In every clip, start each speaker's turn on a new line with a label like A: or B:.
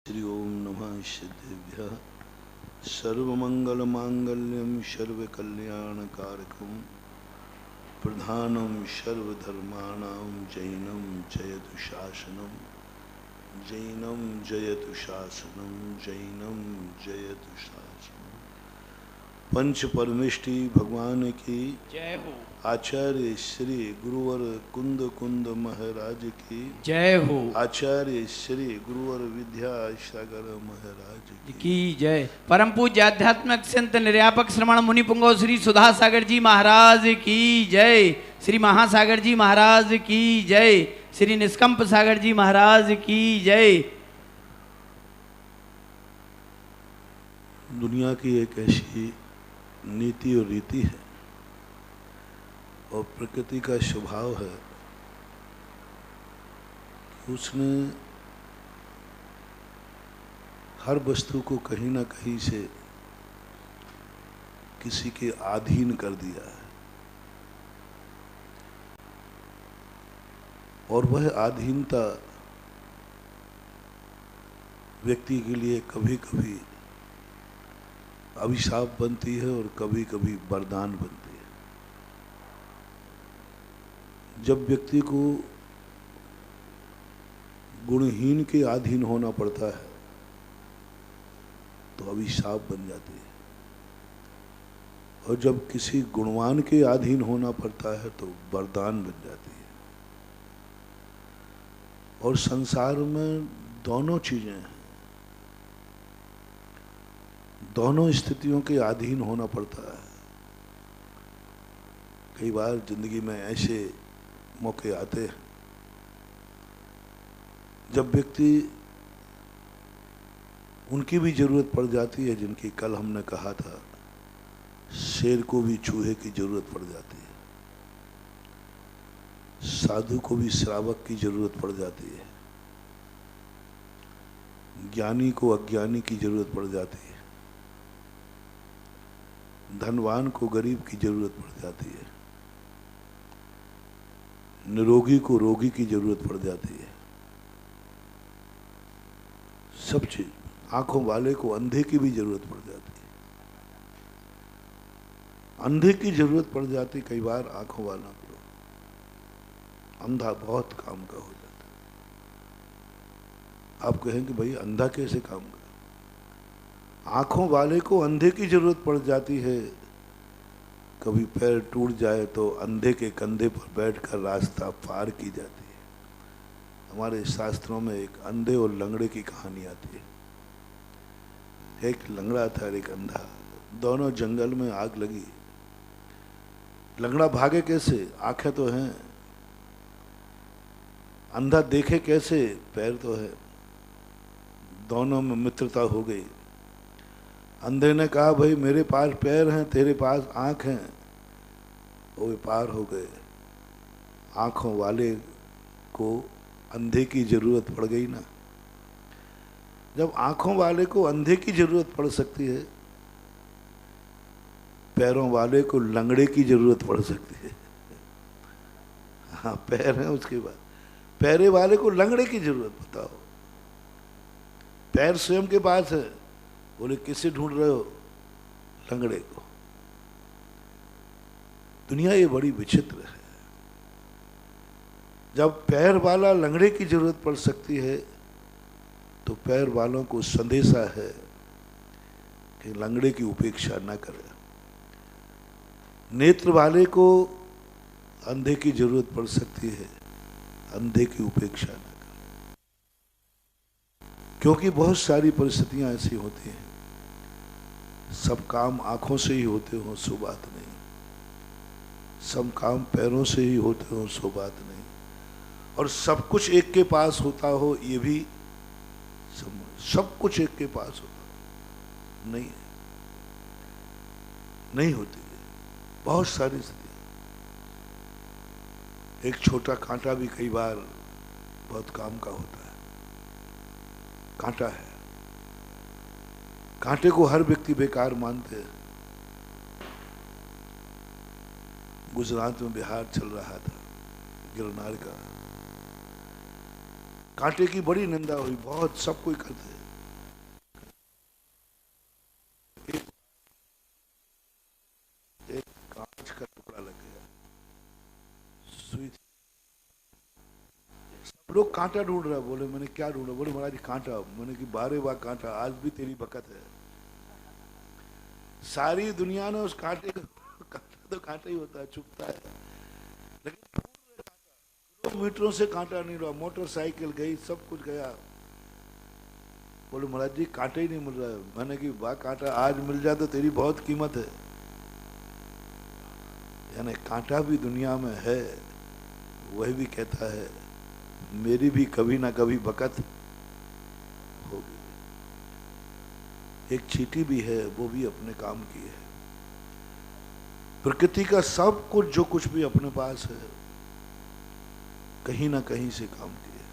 A: श्री ओम नमः सिद्धेभ्यः सर्वमंगलमांगल्यं सर्वकल्याणकारकं प्रधानं सर्वधर्माणां जैनं जयतु शासनं जैनं जयतु शासनं जैनं जयतु शासनं। पंच परमेष्टि भगवान की
B: जय हो।
A: आचार्य श्री गुरुवर कुंद कुंद महाराज की
B: जय हो।
A: आचार्य श्री गुरुवर विद्यासागर महाराज
B: की जय। परम पूज्य आध्यात्मिक संत निर्यापक श्रमण मुनि पुंगव श्री सुधा सागर जी महाराज की जय। श्री महासागर जी महाराज की जय। श्री निष्कंप सागर जी महाराज की जय।
A: दुनिया की एक ऐसी नीति और रीति है और प्रकृति का स्वभाव है कि उसने हर वस्तु को कहीं ना कहीं से किसी के अधीन कर दिया है और वह अधीनता व्यक्ति के लिए कभी कभी अभिशाप बनती है और कभी कभी वरदान बनती है। जब व्यक्ति को गुणहीन के अधीन होना पड़ता है तो अभिशाप बन जाती है और जब किसी गुणवान के अधीन होना पड़ता है तो वरदान बन जाती है। और संसार में दोनों चीजें हैं, दोनों स्थितियों के अधीन होना पड़ता है। कई बार जिंदगी में ऐसे मौके आते हैं जब व्यक्ति उनकी भी जरूरत पड़ जाती है जिनकी कल हमने कहा था शेर को भी चूहे की जरूरत पड़ जाती है, साधु को भी श्रावक की जरूरत पड़ जाती है, ज्ञानी को अज्ञानी की जरूरत पड़ जाती है, धनवान को गरीब की जरूरत पड़ जाती है, निरोगी को रोगी की जरूरत पड़ जाती है। सब चीज, आंखों वाले को अंधे की भी जरूरत पड़ जाती है, अंधे की जरूरत पड़ जाती कई बार आंखों वालों को, अंधा बहुत काम का हो जाता है। आप कहेंगे भाई अंधा कैसे काम का? आंखों वाले को अंधे की जरूरत पड़ जाती है। कभी पैर टूट जाए तो अंधे के कंधे पर बैठकर रास्ता पार की जाती है। हमारे शास्त्रों में एक अंधे और लंगड़े की कहानी आती है। एक लंगड़ा था और एक अंधा, दोनों जंगल में आग लगी। लंगड़ा भागे कैसे? आंखें तो हैं। अंधा देखे कैसे? पैर तो है। दोनों में मित्रता हो गई। अंधे ने कहा भाई मेरे पास पैर हैं, तेरे पास आंख हैं। वो पार हो गए। आंखों वाले को अंधे की जरूरत पड़ गई ना। जब आंखों वाले को अंधे की जरूरत पड़ सकती है, पैरों वाले को लंगड़े की जरूरत पड़ सकती है। हाँ पैर हैं, उसके बाद पैरे वाले को लंगड़े की जरूरत। बताओ, पैर स्वयं के पास है, बोले किसे ढूंढ रहे हो? लंगड़े को। दुनिया ये बड़ी विचित्र है। जब पैर वाला लंगड़े की जरूरत पड़ सकती है तो पैर वालों को संदेशा है कि लंगड़े की उपेक्षा न करें। नेत्र वाले को अंधे की जरूरत पड़ सकती है, अंधे की उपेक्षा न करें। क्योंकि बहुत सारी परिस्थितियां ऐसी होती हैं, सब काम आंखों से ही होते हो सो बात नहीं, सब काम पैरों से ही होते हो सो बात नहीं, और सब कुछ एक के पास होता हो ये भी सब कुछ एक के पास होता नहीं है, नहीं होती है। बहुत सारी स्थितियां। एक छोटा कांटा भी कई बार बहुत काम का होता है। कांटा है, कांटे को हर व्यक्ति बेकार मानते हैं। गुजरात में बिहार चल रहा था गिरनार का, कांटे की बड़ी निंदा हुई, बहुत सब कोई करते हैं। लोग कांटा ढूंढ रहा है। बोले मैंने क्या ढूंढा? बोले महाराज जी कांटा। मैंने कि 12 बार कांटा, आज भी तेरी बकत है। सारी दुनिया ने उस कांटे को, कांटा तो कांटा ही होता है, चुभता है, लेकिन किलोमीटरों से कांटा नहीं रहा। मोटरसाइकिल गई, सब कुछ गया। बोले महाराज जी कांटा ही नहीं मिल रहा है। मैंने कि वाह कांटा आज मिल जाए तो तेरी बहुत कीमत है। यानी कांटा भी दुनिया में है। वह भी कहता है मेरी भी कभी ना कभी बकत होगी। एक चींटी भी है, वो भी अपने काम की है। प्रकृति का सब कुछ जो कुछ भी अपने पास है, कहीं ना कहीं से काम की है।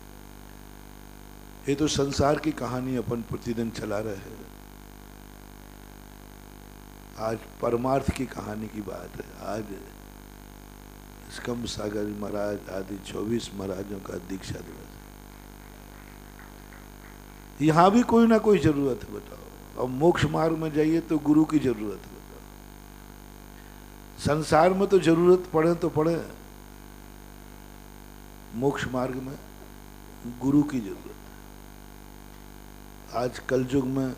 A: ये तो संसार की कहानी अपन प्रतिदिन चला रहे हैं। आज परमार्थ की कहानी की बात है। आज निष्कंप सागर महाराज आदि 24 महाराजों का दीक्षा दिवस। यहां भी कोई ना कोई जरूरत है, बताओ। अब मोक्ष मार्ग में जाइए तो गुरु की जरूरत है, बताओ। संसार में तो जरूरत पड़े तो पड़े, मोक्ष मार्ग में गुरु की जरूरत है। आज कलयुग में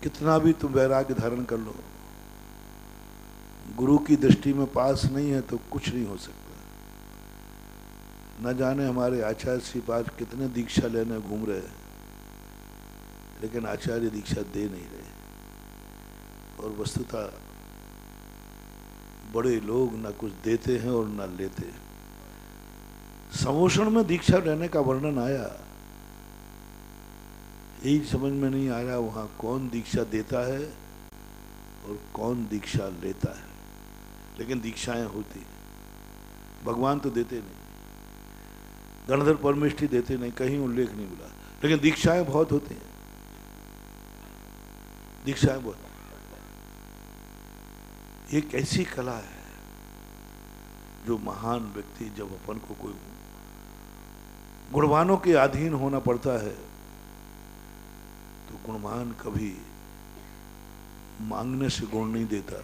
A: कितना भी तुम वैराग्य धारण कर लो, गुरु की दृष्टि में पास नहीं है तो कुछ नहीं हो सकता। न जाने हमारे आचार्य श्री पास कितने दीक्षा लेने घूम रहे हैं, लेकिन आचार्य दीक्षा दे नहीं रहे। और वस्तुतः बड़े लोग ना कुछ देते हैं और ना लेते हैं। समोषण में दीक्षा लेने का वर्णन आया, यही समझ में नहीं आ रहा वहां कौन दीक्षा देता है और कौन दीक्षा लेता है। लेकिन दीक्षाएं होती, भगवान तो देते नहीं, गणधर परमेष्ठी देते नहीं, कहीं उल्लेख नहीं मिला, लेकिन दीक्षाएं बहुत होती हैं। दीक्षाएं बहुत। ये कैसी कला है जो महान व्यक्ति, जब अपन को कोई गुणवानों के अधीन होना पड़ता है तो गुणवान कभी मांगने से गुण नहीं देता।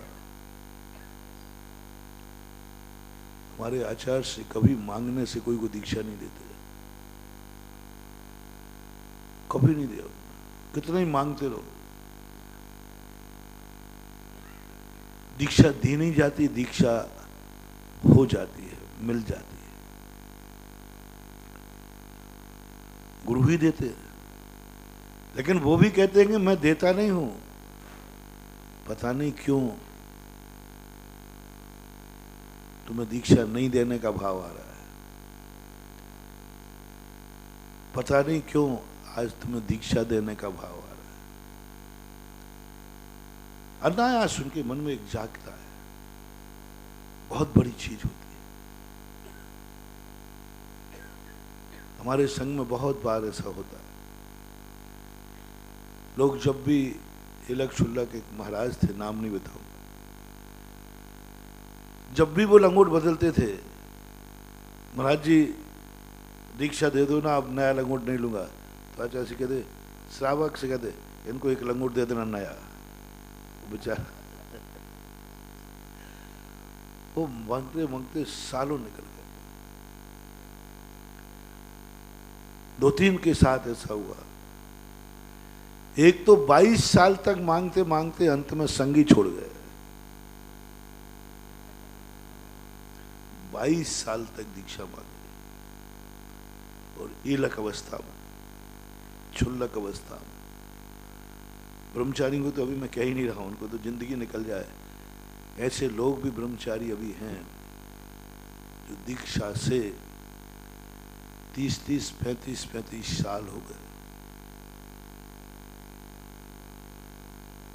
A: हमारे आचार्य से कभी मांगने से कोई को दीक्षा नहीं देते, कभी नहीं दिया। कितना ही मांगते रहो, दीक्षा दी नहीं जाती, दीक्षा हो जाती है, मिल जाती है। गुरु ही देते हैं, लेकिन वो भी कहते हैं कि मैं देता नहीं हूं। पता नहीं क्यों तुम्हें दीक्षा नहीं देने का भाव आ रहा है। पता नहीं क्यों आज तुम्हें दीक्षा देने का भाव आ रहा है। अनायास सुन के मन में एक जागता है, बहुत बड़ी चीज होती है। हमारे संग में बहुत बार ऐसा होता है। लोग जब भी इलक शुल्लक एक महाराज थे, नाम नहीं बताऊं, जब भी वो लंगोट बदलते थे, महाराज जी दीक्षा दे दो ना, अब नया लंगोट नहीं लूंगा। तो आचार्य से कहते, श्रावक से कहते, इनको एक लंगोट दे देना नया। बेचारा वो मांगते मांगते सालों निकल गए। 2-3 के साथ ऐसा हुआ। एक तो 22 साल तक मांगते मांगते अंत में संगी छोड़ गए। 22 साल तक दीक्षा मांगी, और ईलक अवस्था में, क्षुल्लक अवस्था में। ब्रह्मचारी को तो अभी मैं कह ही नहीं रहा हूं, उनको तो जिंदगी निकल जाए। ऐसे लोग भी ब्रह्मचारी अभी हैं जो दीक्षा से 30-30, 35-35 साल हो गए।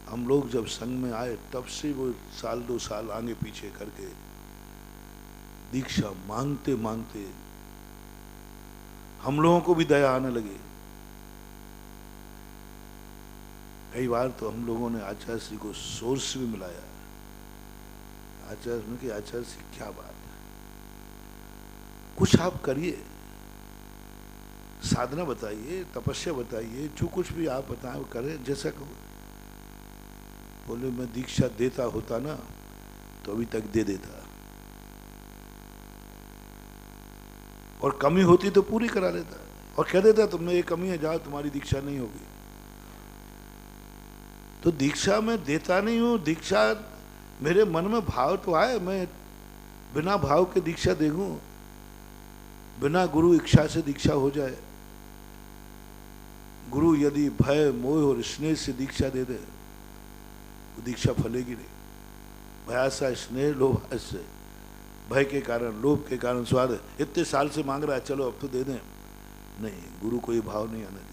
A: हम लोग जब संघ में आए तब से वो 1-2 साल आगे पीछे करके दीक्षा मांगते मांगते हम लोगों को भी दया आने लगी। कई बार तो हम लोगों ने आचार्य श्री को सोर्स भी मिलाया। आचार्य ने कि आचार्य श्री क्या बात है, कुछ आप करिए, साधना बताइए, तपस्या बताइए, जो कुछ भी आप बताएं वो करें, जैसा कहो। बोले मैं दीक्षा देता होता ना तो अभी तक दे देता। और कमी होती तो पूरी करा लेता और कह देता तुमने ये कमी है, जाओ तुम्हारी दीक्षा नहीं होगी। तो दीक्षा मैं देता नहीं हूं, दीक्षा मेरे मन में भाव तो आए, मैं बिना भाव के दीक्षा दे दूं, बिना गुरु इच्छा से दीक्षा हो जाए। गुरु यदि भय मोह और स्नेह से दीक्षा दे दे वो दीक्षा फलेगी नहीं। भयासा स्नेह लोभ से, भय के कारण लोभ के कारण स्वाद, इतने साल से मांग रहा है चलो अब तो दे दें, नहीं, गुरु को ये भाव नहीं आना चाहिए।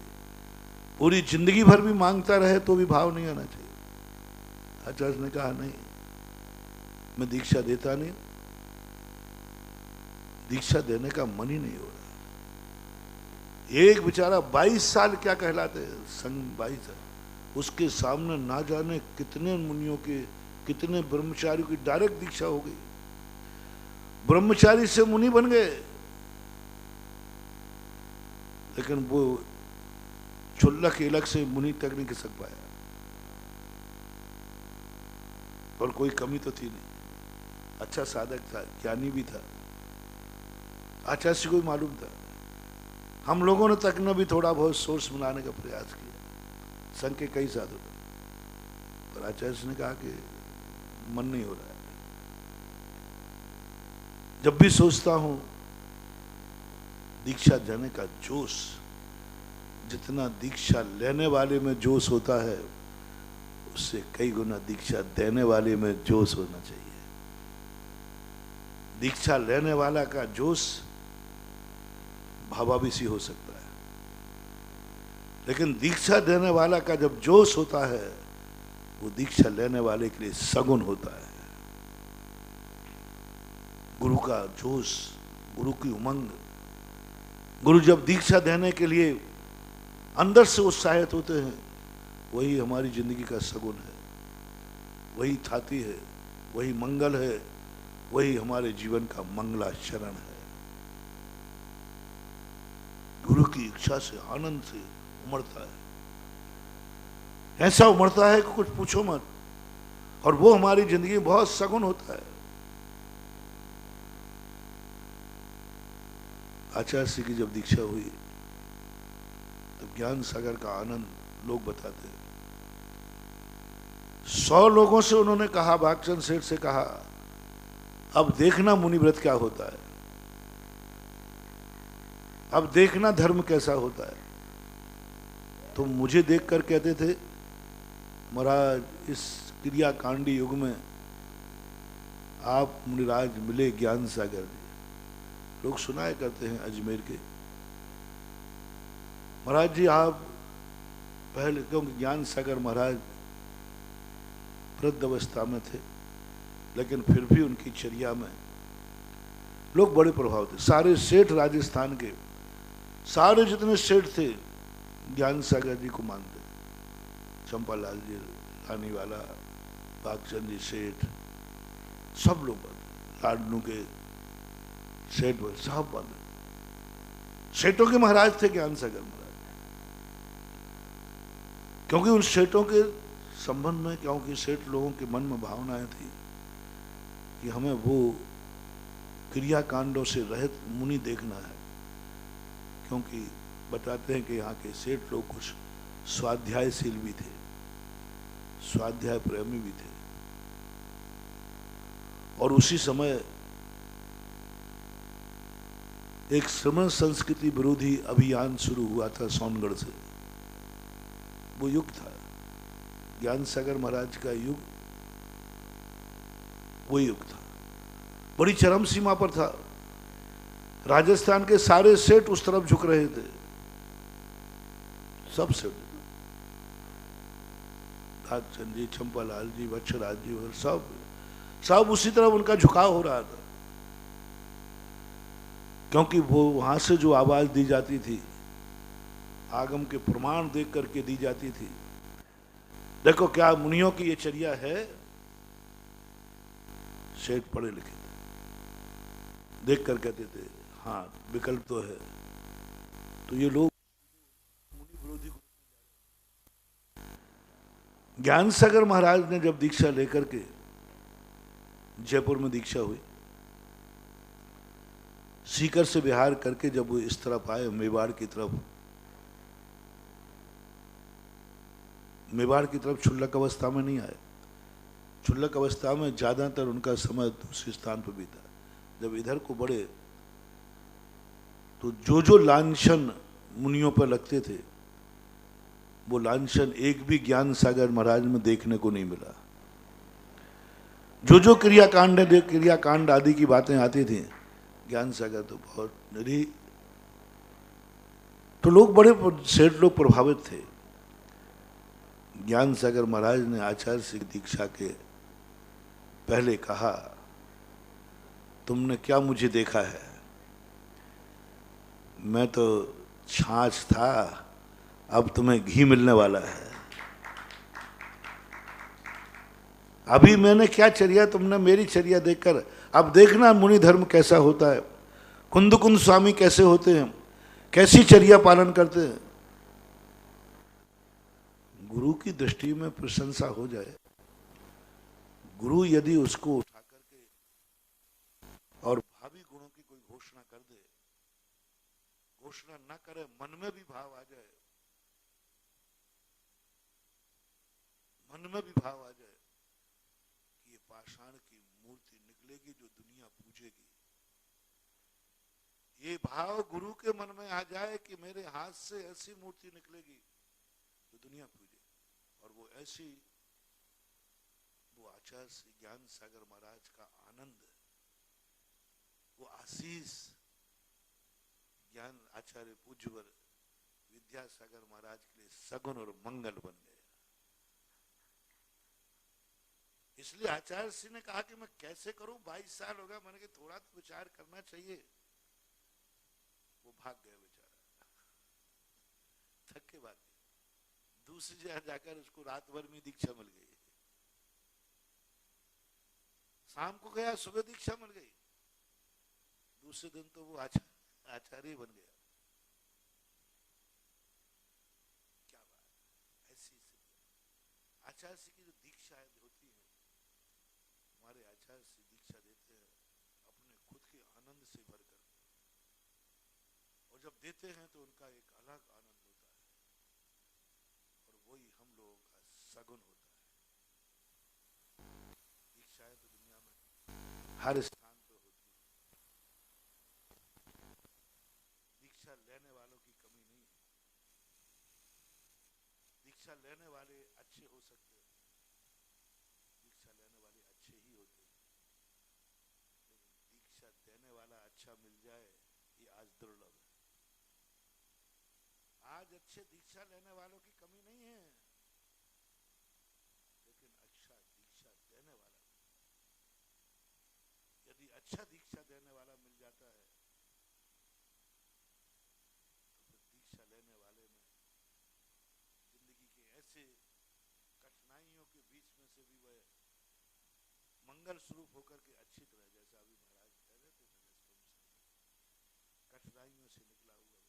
A: पूरी जिंदगी भर भी मांगता रहे तो भी भाव नहीं आना चाहिए। आचार्य ने कहा नहीं, मैं दीक्षा देता नहीं, दीक्षा देने का मन ही नहीं हो रहा। एक बेचारा 22 साल क्या कहलाते हैं, संग 22 साल, उसके सामने ना जाने कितने मुनियों के, कितने ब्रह्मचारियों की डायरेक्ट दीक्षा हो गई, ब्रह्मचारी से मुनि बन गए। लेकिन वो चुल्लक इलक से मुनि तक नहीं खिसक पाया। और कोई कमी तो थी नहीं, अच्छा साधक था, ज्ञानी भी था, आचार्य को भी मालूम था। हम लोगों ने तक न भी थोड़ा बहुत सोर्स बनाने का प्रयास किया, संघ के कई साधु, पर आचार्य ने कहा कि मन नहीं हो रहा है। जब भी सोचता हूं दीक्षा देने का जोश, जितना दीक्षा लेने वाले में जोश होता है उससे कई गुना दीक्षा देने वाले में जोश होना चाहिए। दीक्षा लेने वाला का जोश भावाविशी हो सकता है, लेकिन दीक्षा देने वाला का जब जोश होता है वो दीक्षा लेने वाले के लिए सगुन होता है। गुरु का जोश, गुरु की उमंग, गुरु जब दीक्षा देने के लिए अंदर से उत्साहित होते हैं, वही हमारी जिंदगी का सगुन है, वही थाती है, वही मंगल है, वही हमारे जीवन का मंगलाचरण है। गुरु की इच्छा से आनंद से उमड़ता है, ऐसा उमड़ता है कि कुछ पूछो मत, और वो हमारी जिंदगी में बहुत सगुन होता है। आचार्य की जब दीक्षा हुई तब ज्ञान सागर का आनंद लोग बताते हैं। 100 लोगों से उन्होंने कहा, भागचंद सेठ से कहा, अब देखना मुनिव्रत क्या होता है, अब देखना धर्म कैसा होता है। तो मुझे देखकर कहते थे, महाराज इस क्रियाकांडी युग में आप मुनिराज मिले ज्ञान सागर। लोग सुनाया करते हैं अजमेर के, महाराज जी आप पहले, क्योंकि ज्ञान सागर महाराज वृद्ध अवस्था में थे, लेकिन फिर भी उनकी चर्या में लोग बड़े प्रभाव थे। सारे सेठ राजस्थान के, सारे जितने सेठ थे ज्ञान सागर जी को मानते। चंपालाल जी रानीवाला, भागचंद जी सेठ, सब लोग बंद, लाडनू के सेठ बंद, सब बंद। सेठों के महाराज थे ज्ञान सागर महाराज, क्योंकि उन सेठों के संबंध में, क्योंकि सेठ लोगों के मन में भावनाएं थी कि हमें वो क्रियाकांडों से रहित मुनि देखना है। क्योंकि बताते हैं कि यहाँ के सेठ लोग कुछ स्वाध्यायशील भी थे, स्वाध्याय प्रेमी भी थे। और उसी समय एक श्रमण संस्कृति विरोधी अभियान शुरू हुआ था सोनगढ़ से। वो युग था ज्ञान सागर महाराज का युग, वो युग था, बड़ी चरम सीमा पर था। राजस्थान के सारे सेठ उस तरफ झुक रहे थे, सब सेठ, भागचंद जी, चंपालाल जी, वत्सराज जी, और सब उसी तरफ उनका झुकाव हो रहा था। क्योंकि वो वहां से जो आवाज दी जाती थी, आगम के प्रमाण देख करके दी जाती थी। देखो क्या मुनियों की ये चर्या है, सेठ पढ़े लिखे थे, देख कर कहते थे हाँ विकल्प तो है। तो ये लोग मुनि विरोधी। ज्ञान सागर महाराज ने जब दीक्षा लेकर के जयपुर में दीक्षा हुई, सीकर से बिहार करके जब वो इस तरफ आए मेवाड़ की तरफ, मेवाड़ की तरफ क्षुल्लक अवस्था में नहीं आए। क्षुल्लक अवस्था में ज़्यादातर उनका समय दूसरे स्थान पर बीता। जब इधर को बढ़े तो जो लांछन मुनियों पर लगते थे वो लांछन एक भी ज्ञान सागर महाराज में देखने को नहीं मिला। जो क्रियाकांड आदि की बातें आती थी, ज्ञान सागर तो बहुत निरी, तो लोग बड़े सेठ लोग प्रभावित थे। ज्ञान सागर महाराज ने आचार्य से दीक्षा के पहले कहा, तुमने क्या मुझे देखा है? मैं तो छाछ था, अब तुम्हें घी मिलने वाला है। अभी मैंने क्या चर्या, तुमने मेरी चर्या देखकर अब देखना मुनि धर्म कैसा होता है, कुंद स्वामी कैसे होते हैं, कैसी चर्या पालन करते हैं। गुरु की दृष्टि में प्रशंसा हो जाए, गुरु यदि उसको उठा करके और भावी गुणों की कोई घोषणा कर दे, घोषणा न करे, मन में भी भाव आ जाए, मन में भी भाव आ जाए कि ये पाषाण की मूर्ति निकलेगी जो दुनिया पूजेगी, ये भाव गुरु के मन में आ जाए कि मेरे हाथ से ऐसी मूर्ति निकलेगी जो दुनिया पूजे, और वो ऐसी, वो आचार्य श्री ज्ञान सागर महाराज का आनंद, वो आशीष ज्ञान आचार्य पूज्यवर विद्यासागर महाराज के लिए सगुन और मंगल बन गया। इसलिए आचार्य श्री ने कहा कि मैं कैसे करूं, 22 साल हो गया, मैंने कि थोड़ा तो विचार करना चाहिए। वो भाग गया बेचारा, थक के भाग गया। दूसरी जगह जाकर उसको रात भर में दीक्षा मिल गई, शाम को गया, सुबह दीक्षा मिल गई, दूसरे दिन तो वो आचार्य बन गया। क्या बात, ऐसी आचार्य की जो दीक्षा होती है, हमारे आचार्य से दीक्षा देते हैं अपने खुद के आनंद से भरकर, और जब देते हैं तो उनका एक अलग आनंद होता है, और वही हम लोगों का सगुन होता है। दीक्षाएं तो दुनिया में हर स्थान पर होती है, दीक्षा लेने वालों की कमी नहीं है। दीक्षा लेने वाले अच्छे हो सकते हैं, दीक्षा लेने वाले अच्छे ही होते हैं, लेकिन दीक्षा देने वाला अच्छा मिल जाए ये आज दुर्लभ है। आज अच्छे दीक्षा लेने वालों की कमी नहीं है, लेकिन अच्छा दीक्षा देने वाला, यदि अच्छा दीक्षा देने वाला मिल जाता है तो फिर दीक्षा लेने वाले में जिंदगी के ऐसे कठिनाइयों के बीच में से भी वह मंगल स्वरूप होकर के अच्छी तरह, जैसा अभी महाराज कह रहे थे, कठिनाइयों से निकला हुआ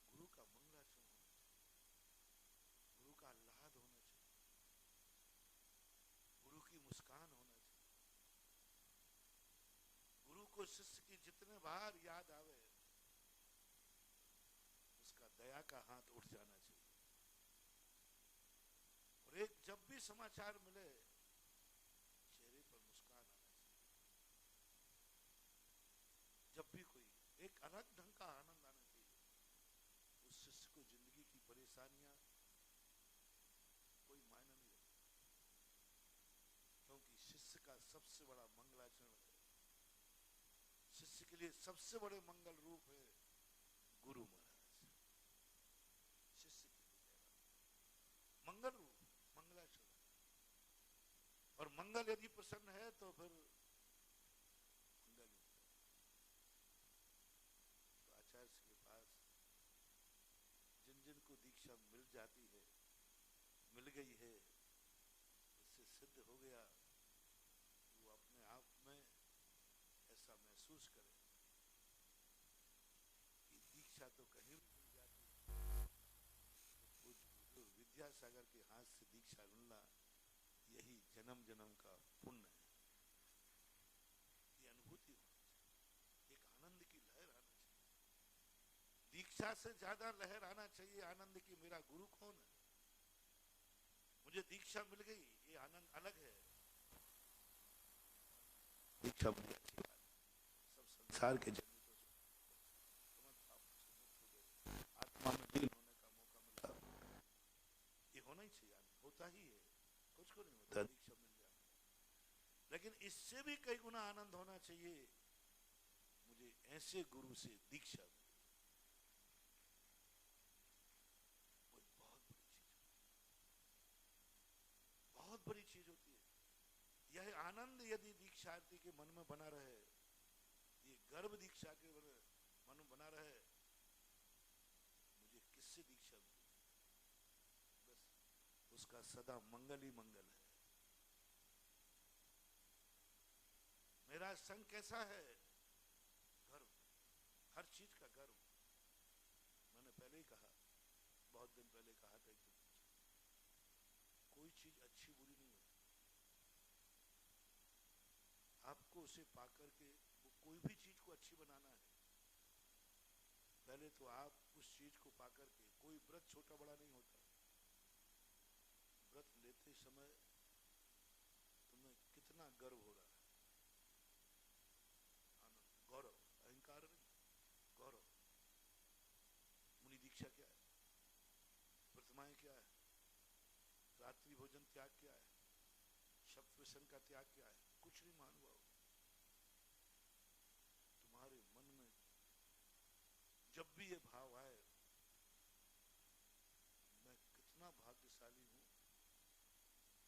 A: गुरु का मंगलाचरण होना चाहिए, गुरु का आह्लाद होना चाहिए, गुरु की मुस्कान होना चाहिए। गुरु को शिष्य की जितने बार याद आवे उसका दया का हाथ उठ जाना चाहिए, और एक जब भी समाचार मिले चेहरे पर मुस्कान आना चाहिए। जब भी कोई एक अलग ढंग का आनंद आना चाहिए, उस शिष्य को जिंदगी की परेशानियां कोई मायना नहीं रखती, क्योंकि शिष्य का सबसे बड़ा मंगलाचरण है, शिष्य के लिए सबसे बड़े मंगल रूप है गुरु महाराज। शिष्य के लिए मंगल रूप, मंगलाचरण, और मंगल यदि प्रसन्न है तो फिर मंगल ही होता है। तो आचार्य के पास जिन जिन को दीक्षा मिल जाती है, मिल गई है, इससे सिद्ध हो गया, वो अपने आप में ऐसा महसूस करे कि दीक्षा तो कहीं भी मिल जाती है, वो विद्यासागर के हाथ से दीक्षा मिलना यही जन्म जन्म का पुण्य है, ये अनुभूति होनी चाहिए। दीक्षा से ज्यादा लहर आना चाहिए आनंद की मेरा गुरु कौन है। मुझे दीक्षा मिल गई, ये आनंद अलग है। दीक्षा मिली अच्छी बात, सब संसार के जन आत्मा में लीन होने का मौका मिला, ये होना ही चाहिए, होता ही है, कुछ को नहीं होता दीक्षा मिल जाए। लेकिन इससे भी कई गुना आनंद होना चाहिए, मुझे ऐसे गुरु से दीक्षा मिली, कोई बहुत बड़ी चीज होती है। यह आनंद यदि दीक्षार्थी के मन में बना रहे, ये गर्व दीक्षा के मन में बना रहे, मुझे किससे दीक्षा मिली, बस उसका सदा मंगल ही मंगल है। मेरा संग कैसा है, गर्व, हर चीज का गर्व। मैंने पहले ही कहा, बहुत दिन पहले कहा था कि कोई चीज अच्छी बुरी नहीं होती, आपको उसे पाकर के वो कोई भी चीज को अच्छी बनाना है। पहले तो आप उस चीज को पाकर के, कोई व्रत छोटा बड़ा नहीं होता, व्रत लेते समय तुम्हें कितना गर्व हो रहा है, आनंद, गौरव, अहंकार नहीं, गौरव। मुनि दीक्षा क्या है, प्रतिमाएं क्या है, रात्रि भोजन त्याग क्या है, शब्द व्यसन का त्याग क्या है, कुछ नहीं मान हुआ। तुम्हारे मन में जब भी ये भाव आए, मैं कितना भाग्यशाली हूं,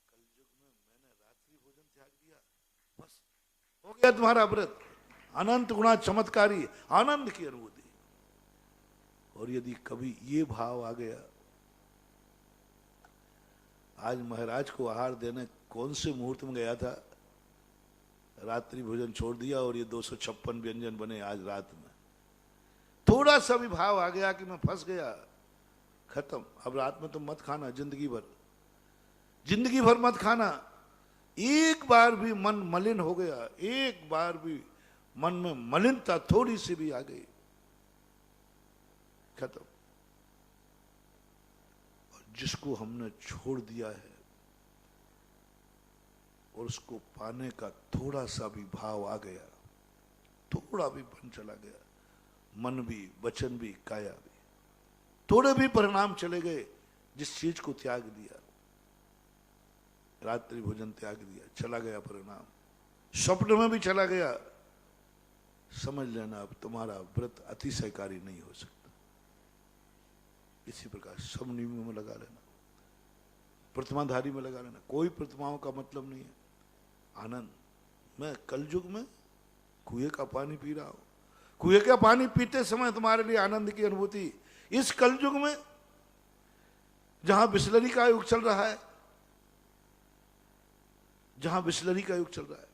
A: कलयुग में मैंने रात्रि भोजन त्याग दिया, बस हो गया तुम्हारा व्रत। अनंत गुणा चमत्कारी आनंद की अनुभूति। और यदि कभी ये भाव आ गया, आज महाराज को आहार देने कौन से मुहूर्त में गया था, रात्रि भोजन छोड़ दिया और ये 256 व्यंजन बने आज रात में। थोड़ा सा भी भाव आ गया कि मैं फंस गया, खत्म, अब रात में तो मत खाना, जिंदगी भर मत खाना। एक बार भी मन मलिन हो गया, एक बार भी मन में मलिनता थोड़ी सी भी आ गई, खत्म। और जिसको हमने छोड़ दिया है और उसको पाने का थोड़ा सा भी भाव आ गया, थोड़ा भी बन चला गया, मन भी, वचन भी, काया भी, थोड़े भी परिणाम चले गए। जिस चीज को त्याग दिया, रात्रि भोजन त्याग दिया, चला गया परिणाम, स्वप्न में भी चला गया, समझ लेना अब तुम्हारा व्रत अतिशयकारी नहीं हो सकता। इसी प्रकार सब नियमों में लगा लेना, प्रतिमाधारी में लगा लेना, कोई प्रतिमाओं का मतलब नहीं है। आनंद, मैं कलयुग में कुएं का पानी पी रहा हूं, कुएं का पानी पीते समय तुम्हारे लिए आनंद की अनुभूति। इस कलयुग में जहां बिस्लरी का युग चल रहा है, जहां बिस्लरी का युग चल रहा है,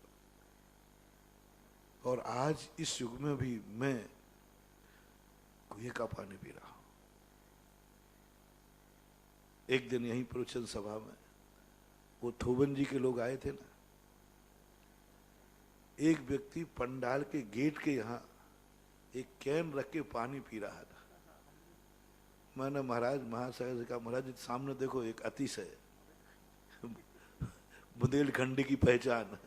A: और आज इस युग में भी मैं कुएं का पानी पी रहा हूं। एक दिन यहीं प्रवचन सभा में वो थोबन जी के लोग आए थे ना, एक व्यक्ति पंडाल के गेट के यहां एक कैन रख के पानी पी रहा था। मैंने महाराज महासागर से कहा, महाराज सामने देखो, एक अतिशय बुंदेलखंडी की पहचान।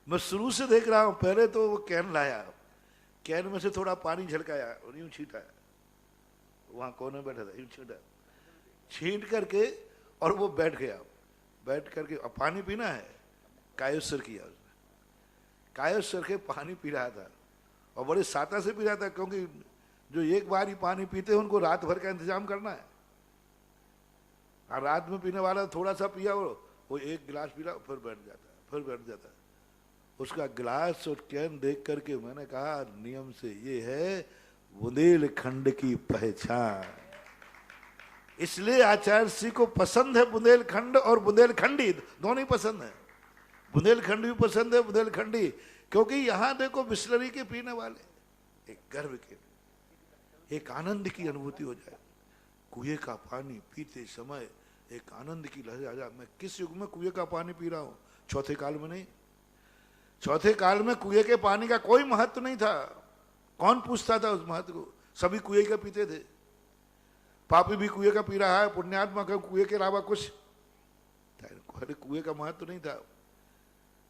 A: मैं शुरू से देख रहा हूं, पहले तो वो कैन लाया, कैन में से थोड़ा पानी झलकाया और यूं छींटा, वहां कोने बैठा था, यूं छींटा, छींट करके और वो बैठ गया, बैठ करके अब पानी पीना है, कायोत्सर किया उसने, कायोत्सर के पानी पी रहा था और बड़े साता से पी रहा था, क्योंकि जो एक बार ही पानी पीते हैं उनको रात भर का इंतजाम करना है। और रात में पीने वाला थोड़ा सा पिया, वो एक गिलास पी रहा, फिर बैठ जाता है, फिर बैठ जाता है। उसका गिलास और कैन देख करके मैंने कहा, नियम से ये है बुंदेलखंड की पहचान। इसलिए आचार्य श्री को पसंद है बुंदेलखंड और बुंदेलखंडी, दोनों ही पसंद है। बुंदेलखंड भी पसंद है, बुंदेलखंडी, क्योंकि यहां देखो बिस्लरी के पीने वाले एक गर्व के, एक आनंद की अनुभूति हो जाए। कुएं का पानी पीते समय एक आनंद की लहर आ जाए। मैं किस युग में कुएं का पानी पी रहा हूं? चौथे काल में नहीं। चौथे काल में कुएं के पानी का कोई महत्व नहीं था, कौन पूछता था उस महत्व को? सभी कुएं का पीते थे। पापी भी कुएं का पी रहा है, पुण्यात्मा का कुएं के अलावा कुछ, अरे कुएं का महत्व नहीं था।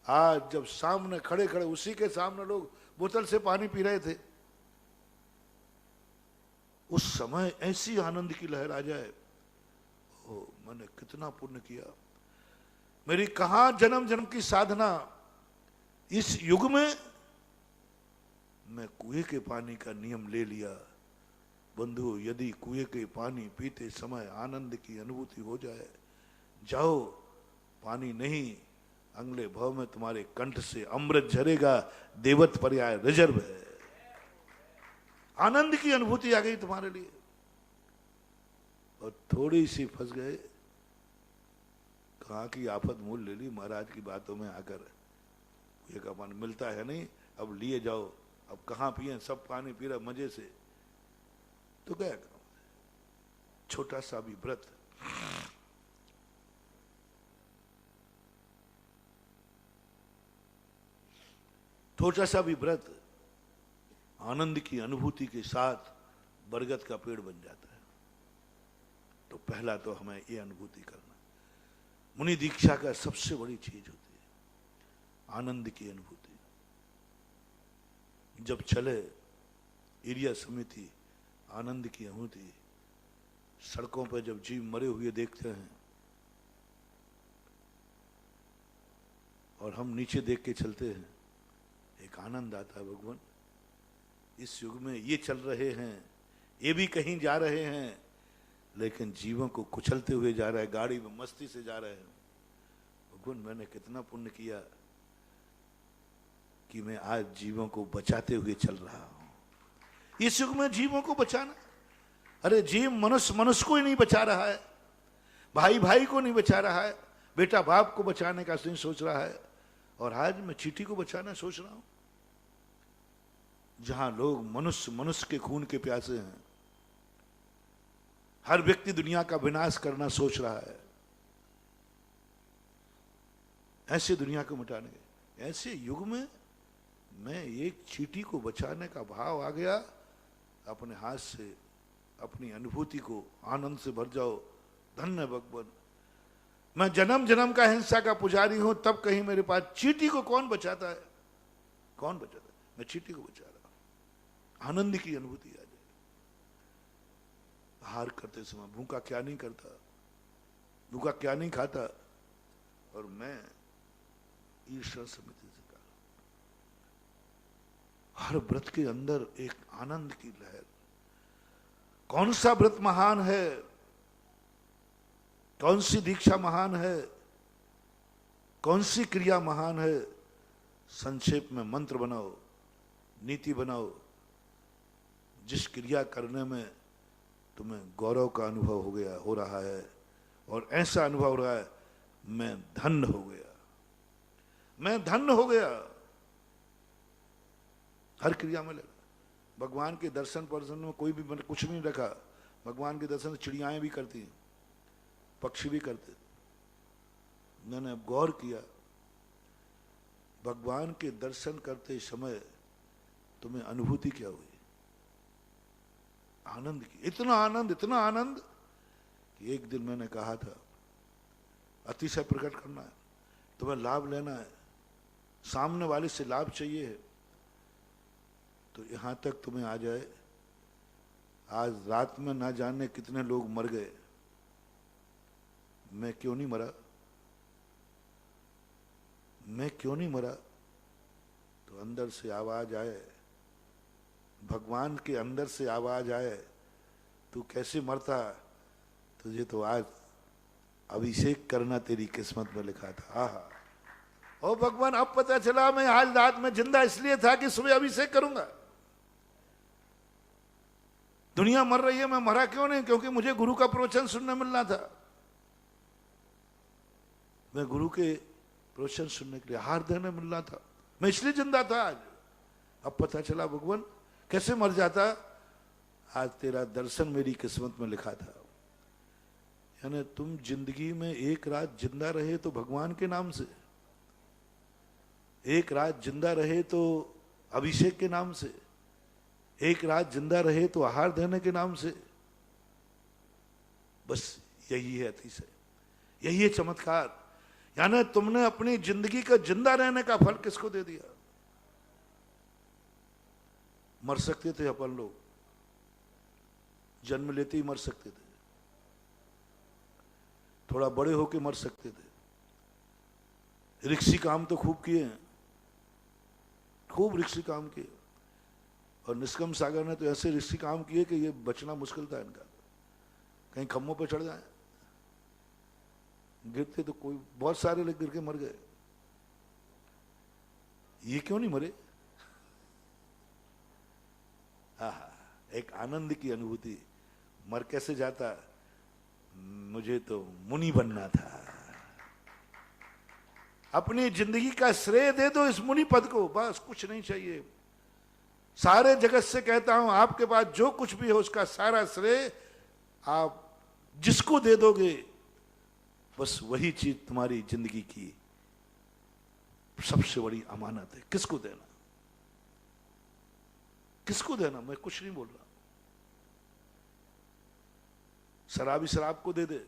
A: आज जब सामने खड़े खड़े उसी के सामने लोग बोतल से पानी पी रहे थे, उस समय ऐसी आनंद की लहर आ जाए, ओ मैंने कितना पुण्य किया, मेरी कहां जन्म जन्म की साधना। इस युग में मैं कुएं के पानी का नियम ले लिया। बंधु, यदि कुएं के पानी पीते समय आनंद की अनुभूति हो जाए, जाओ, पानी नहीं, अगले भाव में तुम्हारे कंठ से अमृत झरेगा, देवत पर्याय रिजर्व है। आनंद की अनुभूति आ गई तुम्हारे लिए। और थोड़ी सी फंस गए, कहाँ की आफत मूल ले ली महाराज की बातों में आकर। ये का पानी मिलता है नहीं, अब लिए जाओ, अब कहाँ पिए, सब पानी पी रहा मजे से। तो क्या करो, छोटा सा भी व्रत, छोटा सा भी व्रत आनंद की अनुभूति के साथ बरगद का पेड़ बन जाता है। तो पहला तो हमें ये अनुभूति करना, मुनि दीक्षा का सबसे बड़ी चीज होती है आनंद की अनुभूति। जब चले एरिया समिति, आनंद की अनुभूति। सड़कों पर जब जीव मरे हुए देखते हैं और हम नीचे देख के चलते हैं, एक आनंद आता है। भगवान, इस युग में ये चल रहे हैं, ये भी कहीं जा रहे हैं, लेकिन जीवों को कुचलते हुए जा रहा है, गाड़ी में मस्ती से जा रहे हैं। भगवान, मैंने कितना पुण्य किया कि मैं आज जीवों को बचाते हुए चल रहा हूं। इस युग में जीवों को बचाना, अरे जीव मनुष्य को ही नहीं बचा रहा है, भाई भाई को नहीं बचा रहा है, बेटा बाप को बचाने का नहीं सोच रहा है, और आज मैं चींटी को बचाना सोच रहा हूं। जहां लोग मनुष्य के खून के प्यासे हैं, हर व्यक्ति दुनिया का विनाश करना सोच रहा है, ऐसे दुनिया को मिटाने के, ऐसे युग में मैं एक चींटी को बचाने का भाव आ गया। अपने हाथ से अपनी अनुभूति को आनंद से भर जाओ। धन्य भगवान, मैं जन्म जन्म का हिंसा का पुजारी हूं, तब कहीं मेरे पास चींटी को कौन बचाता है? कौन बचाता है? मैं चींटी को बचा रहा हूं। आनंद की अनुभूति आ जाए। आहार करते समय भूखा क्या नहीं करता, भूखा क्या नहीं खाता, और मैं ईर्ष्या समिति से कहा, हर व्रत के अंदर एक आनंद की लहर। कौन सा व्रत महान है, कौन सी दीक्षा महान है, कौन सी क्रिया महान है? संक्षेप में मंत्र बनाओ, नीति बनाओ। जिस क्रिया करने में तुम्हें गौरव का अनुभव हो रहा है, और ऐसा अनुभव हो रहा है, मैं धन्य हो गया, मैं धन्य हो गया। हर क्रिया में लगा। भगवान के दर्शन पर्सन में कोई भी कुछ नहीं रखा। भगवान के दर्शन चिड़ियाएं भी करती हैं, पक्षी भी करते। मैंने अब गौर किया, भगवान के दर्शन करते समय तुम्हें अनुभूति क्या हुई? आनंद की। इतना आनंद कि एक दिन मैंने कहा था, अतिशय प्रकट करना है, तुम्हें लाभ लेना है, सामने वाले से लाभ चाहिए है, तो यहां तक तुम्हें आ जाए। आज रात में ना जाने कितने लोग मर गए, मैं क्यों नहीं मरा? मैं क्यों नहीं मरा? तो अंदर से आवाज आए, भगवान के अंदर से आवाज आए, तू कैसे मरता? तुझे तो आज अभिषेक करना तेरी किस्मत में लिखा था। आहा, ओ भगवान, अब पता चला मैं आज रात में जिंदा इसलिए था कि सुबह अभिषेक करूंगा। दुनिया मर रही है, मैं मरा क्यों नहीं? क्योंकि मुझे गुरु का प्रवचन सुनने मिलना था। मैं गुरु के प्रवचन सुनने के लिए आहार देने मिलना था, मैं इसलिए जिंदा था आज। अब पता चला भगवान कैसे मर जाता, आज तेरा दर्शन मेरी किस्मत में लिखा था। यानी तुम जिंदगी में एक रात जिंदा रहे तो भगवान के नाम से, एक रात जिंदा रहे तो अभिषेक के नाम से, एक रात जिंदा रहे तो आहार देने के नाम से, बस यही है अतिशय, यही है चमत्कार। यानी तुमने अपनी जिंदगी का जिंदा रहने का फल किसको दे दिया? मर सकते थे अपन लोग, जन्म लेते ही मर सकते थे, थोड़ा बड़े होके मर सकते थे। रिक्सी काम तो खूब किए हैं, खूब रिक्सी काम किए, और निष्कम सागर ने तो ऐसे रिक्सी काम किए कि ये बचना मुश्किल था इनका। कहीं खम्भों पर चढ़ जाए, गिरते तो कोई, बहुत सारे लोग गिर के मर गए, ये क्यों नहीं मरे? आहा, एक आनंद की अनुभूति। मर कैसे जाता? मुझे तो मुनि बनना था। अपनी जिंदगी का श्रेय दे दो इस मुनि पद को, बस कुछ नहीं चाहिए। सारे जगत से कहता हूं, आपके पास जो कुछ भी हो उसका सारा श्रेय आप जिसको दे दोगे, बस वही चीज तुम्हारी जिंदगी की सबसे बड़ी अमानत है। किसको देना? किसको देना? मैं कुछ नहीं बोल रहा। शराबी शराब को दे दे,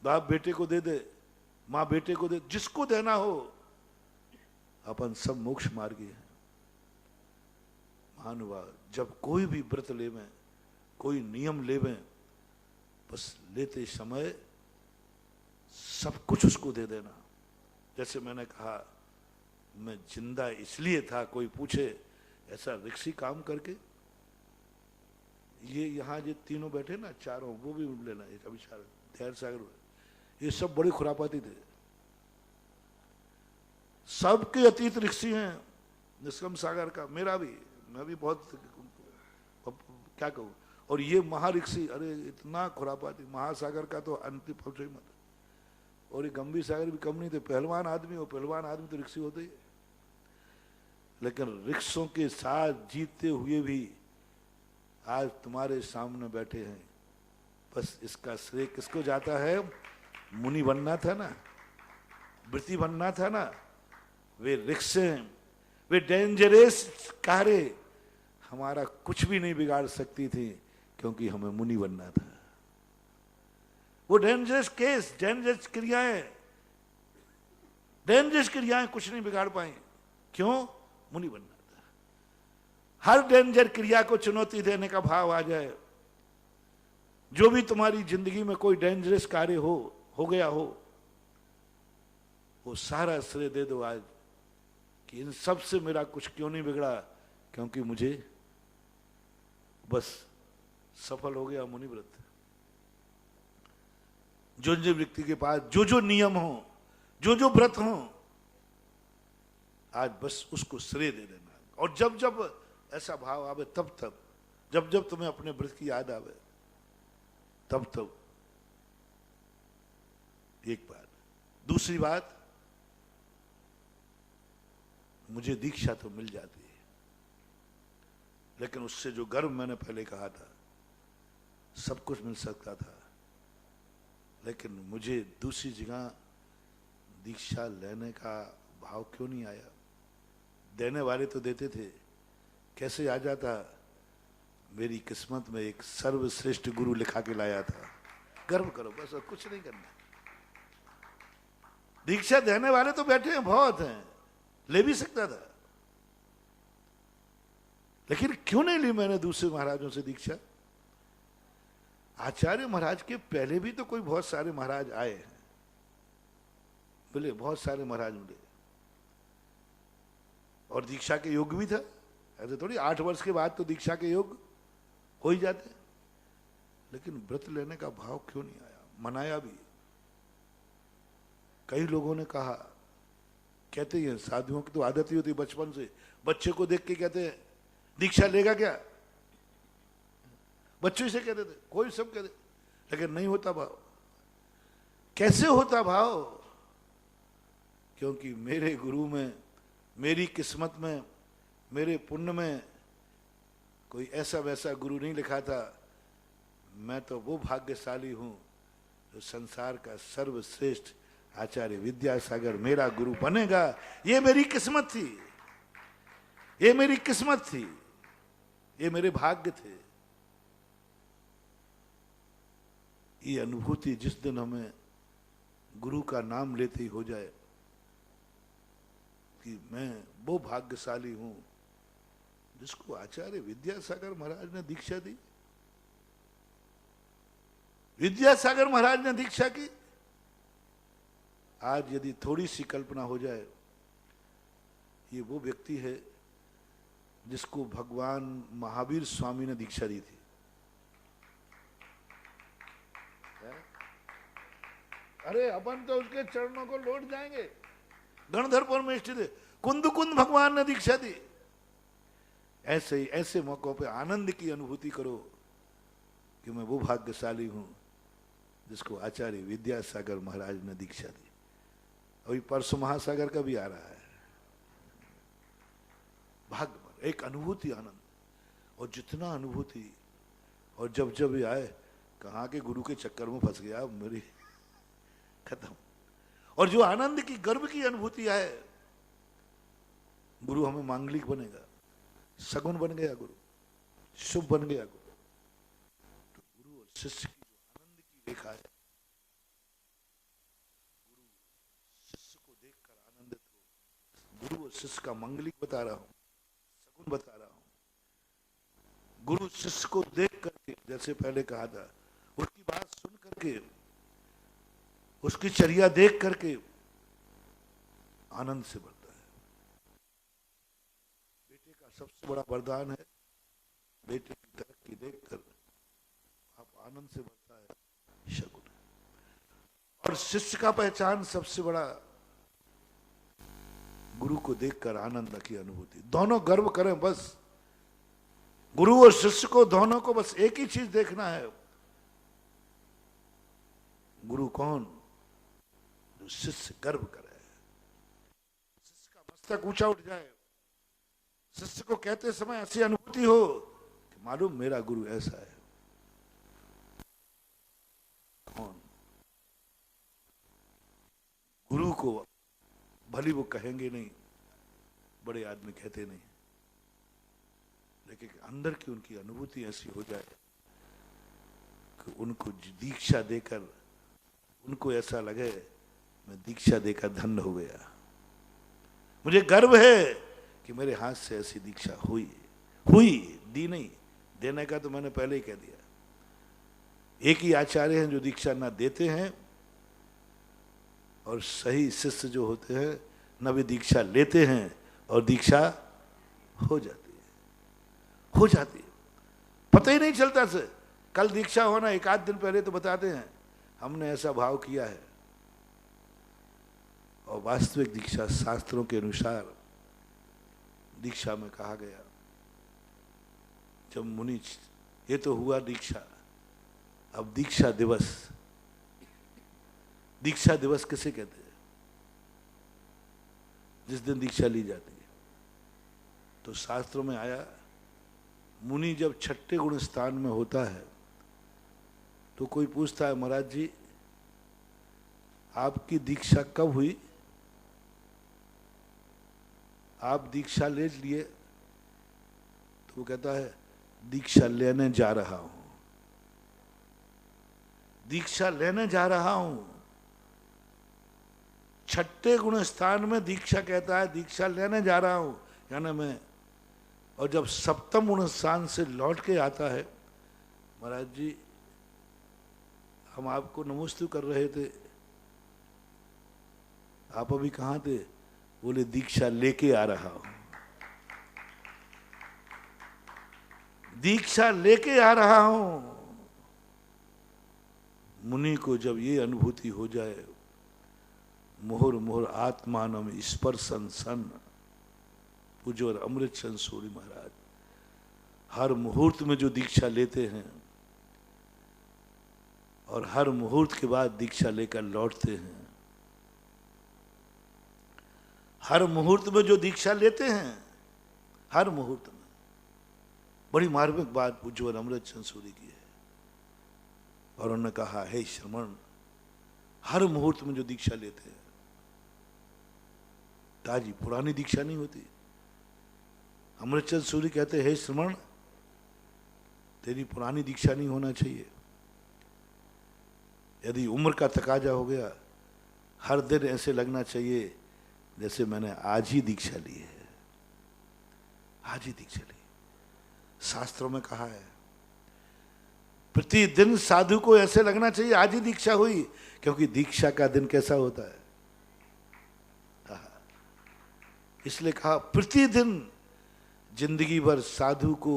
A: बाप बेटे को दे दे, मां बेटे को दे, जिसको देना हो। अपन सब मोक्ष मार्गी हैं। महानुभाव, जब कोई भी व्रत ले में, कोई नियम ले में, बस लेते समय सब कुछ उसको दे देना। जैसे मैंने कहा, मैं जिंदा इसलिए था, कोई पूछे ऐसा रिक्सी काम करके, ये यहाँ जो तीनों बैठे ना, चारों, वो भी लेना, एक अभिचार धैर्य सागर, ये सब बड़े खुरापाती थे, सबके अतीत ऋषि हैं। निष्कम सागर का, मेरा भी, मैं भी बहुत, क्या कहूँ। और ये महाऋषि, अरे इतना खुरापाती। महासागर का तो अंतिम पहुंचे मत, और ये गंभीर सागर भी कम नहीं थे। पहलवान आदमी हो, पहलवान आदमी तो ऋषि होते ही। लेकिन रिक्शों के साथ जीतते हुए भी आज तुम्हारे सामने बैठे हैं। बस इसका श्रेय किसको जाता है? मुनि बनना था ना, वृत्ति बनना था ना। वे रिक्शे, वे डेंजरस कारें हमारा कुछ भी नहीं बिगाड़ सकती थी, क्योंकि हमें मुनि बनना था। वो डेंजरस केस, डेंजरस क्रियाएं, डेंजरस क्रियाएं कुछ नहीं बिगाड़ पाई। क्यों? मुनि बनना था। हर डेंजर क्रिया को चुनौती देने का भाव आ जाए। जो भी तुम्हारी जिंदगी में कोई डेंजरस कार्य हो गया हो, वो सारा श्रेय दे दो आज कि इन सब से मेरा कुछ क्यों नहीं बिगड़ा, क्योंकि मुझे बस सफल हो गया मुनि व्रत। जो जो व्यक्ति के पास जो जो नियम हो, जो जो व्रत हो, आज बस उसको श्रेय दे देना। और जब जब ऐसा भाव आवे, तब तब, जब जब तुम्हें अपने व्रत की याद आवे, तब तब एक बात। दूसरी बात, मुझे दीक्षा तो मिल जाती है, लेकिन उससे जो गर्व मैंने पहले कहा था, सब कुछ मिल सकता था, लेकिन मुझे दूसरी जगह दीक्षा लेने का भाव क्यों नहीं आया? देने वाले तो देते थे, कैसे आ जाता? मेरी किस्मत में एक सर्वश्रेष्ठ गुरु लिखा के लाया था। गर्व करो बस, और कुछ नहीं करना। दीक्षा देने वाले तो बैठे हैं, बहुत हैं, ले भी सकता था, लेकिन क्यों नहीं ली मैंने दूसरे महाराजों से दीक्षा? आचार्य महाराज के पहले भी तो कोई बहुत सारे महाराज आए हैं, बोले बहुत सारे महाराज मिले, और दीक्षा के योग भी था। ऐसे थोड़ी 8 वर्ष के बाद तो दीक्षा के योग हो ही जाते, लेकिन व्रत लेने का भाव क्यों नहीं आया? मनाया भी। कई लोगों ने कहा, कहते हैं साधुओं की तो आदत ही होती बचपन से, बच्चे को देख के कहते हैं दीक्षा लेगा क्या? बच्चों से कहते थे, कोई सब कहते, लेकिन नहीं होता भाव। कैसे होता भाव? क्योंकि मेरे गुरु में, मेरी किस्मत में, मेरे पुण्य में कोई ऐसा वैसा गुरु नहीं लिखा था। मैं तो वो भाग्यशाली हूं जो संसार का सर्वश्रेष्ठ आचार्य विद्यासागर मेरा गुरु बनेगा। ये मेरी किस्मत थी, ये मेरी किस्मत थी। ये मेरे भाग्य थे। ये अनुभूति जिस दिन हमें गुरु का नाम लेते ही हो जाए कि मैं वो भाग्यशाली हूं जिसको आचार्य विद्यासागर महाराज ने दीक्षा दी। विद्यासागर महाराज ने दीक्षा की। आज यदि थोड़ी सी कल्पना हो जाए, ये वो व्यक्ति है जिसको भगवान महावीर स्वामी ने दीक्षा दी थी। अरे अपन तो उसके चरणों को लौट जाएंगे। गणधरपुर में स्थित है, कुंद कुंद भगवान ने दीक्षा दी। ऐसे ही ऐसे मौकों पे आनंद की अनुभूति करो कि मैं वो भाग्यशाली हूं जिसको आचार्य विद्यासागर महाराज ने दीक्षा दी। अभी परसों महासागर का भी आ रहा है। भाग्य एक अनुभूति, आनंद। और जितना अनुभूति, और जब जब ये आए, कहाँ के गुरु के चक्कर में फंस गया मेरी, खत्म। और जो आनंद की, गर्व की अनुभूति आए, गुरु हमें मांगलिक बनेगा, सगुन बन गया गुरु, शुभ बन गया गुरु। तो गुरु और शिष्य की जो आनंद की रेखा है, गुरु शिष्य को देखकर आनंदित हो। गुरु और शिष्य का मांगलिक बता रहा हूं, सगुन बता रहा हूं। गुरु शिष्य को देख करके, जैसे पहले कहा था, उसकी बात सुन करके, उसकी चर्या देख करके आनंद से बढ़ता है। बेटे का सबसे बड़ा वरदान है, बेटे की तरक्की देखकर आप आनंद से बढ़ता है, शगुन। और शिष्य का पहचान सबसे बड़ा, गुरु को देखकर आनंद की अनुभूति। दोनों गर्व करें बस, गुरु और शिष्य को, दोनों को बस एक ही चीज देखना है। गुरु कौन? जो शिष्य गर्व करे, शिष्य का मस्तक ऊंचा उठ जाए, शिष्य को कहते समय ऐसी अनुभूति हो कि मालूम मेरा गुरु ऐसा है। कौन? गुरु को भली वो कहेंगे नहीं, बड़े आदमी कहते नहीं, लेकिन अंदर की उनकी अनुभूति ऐसी हो जाए कि उनको दीक्षा देकर उनको ऐसा लगे मैं दीक्षा देकर धन्य हो गया। मुझे गर्व है कि मेरे हाथ से ऐसी दीक्षा हुई, दी नहीं, देने का तो मैंने पहले ही कह दिया। एक ही आचार्य हैं जो दीक्षा ना देते हैं, और सही शिष्य जो होते हैं न वे दीक्षा लेते हैं और दीक्षा हो जाती है, पता ही नहीं चलता से। कल दीक्षा होना, एक आध दिन पहले तो बताते हैं हमने ऐसा भाव किया है, और वास्तविक दीक्षा शास्त्रों के अनुसार दीक्षा में कहा गया, जब मुनि, ये तो हुआ दीक्षा, अब दीक्षा दिवस। दीक्षा दिवस किसे कहते हैं? जिस दिन दीक्षा ली जाती है। तो शास्त्रों में आया, मुनि जब छठे गुण स्थान में होता है तो कोई पूछता है, महाराज जी आपकी दीक्षा कब हुई? आप दीक्षा ले लिए? तो वो कहता है दीक्षा लेने जा रहा हूं, दीक्षा लेने जा रहा हूं। छठे गुण स्थान में दीक्षा कहता है दीक्षा लेने जा रहा हूं, यानी मैं। और जब सप्तम गुण स्थान से लौट के आता है, महाराज जी हम आपको नमोस्तु कर रहे थे, आप अभी कहाँ थे? बोले दीक्षा लेके आ रहा हूं, दीक्षा लेके आ रहा हूं। मुनि को जब ये अनुभूति हो जाए, मुहुर मुहुर आत्मानम स्पर्शन सन, पूज्य और अमृत चंद सूरी महाराज हर मुहूर्त में जो दीक्षा लेते हैं और हर मुहूर्त के बाद दीक्षा लेकर लौटते हैं, हर मुहूर्त में जो दीक्षा लेते हैं, हर मुहूर्त में। बड़ी मार्मिक बात पूज्य और अमृत चंद सूरी की है। और उन्होंने कहा, हे श्रमण, हर मुहूर्त में जो दीक्षा लेते हैं, ताजी पुरानी दीक्षा नहीं होती। अमृतचंद सूरी कहते, हे श्रमण, तेरी पुरानी दीक्षा नहीं होना चाहिए। यदि उम्र का तकाजा हो गया, हर दिन ऐसे लगना चाहिए जैसे मैंने आज ही दीक्षा ली है, आज ही दीक्षा ली। शास्त्रों में कहा है प्रतिदिन साधु को ऐसे लगना चाहिए आज ही दीक्षा हुई, क्योंकि दीक्षा का दिन कैसा होता है, इसलिए कहा प्रतिदिन। जिंदगी भर साधु को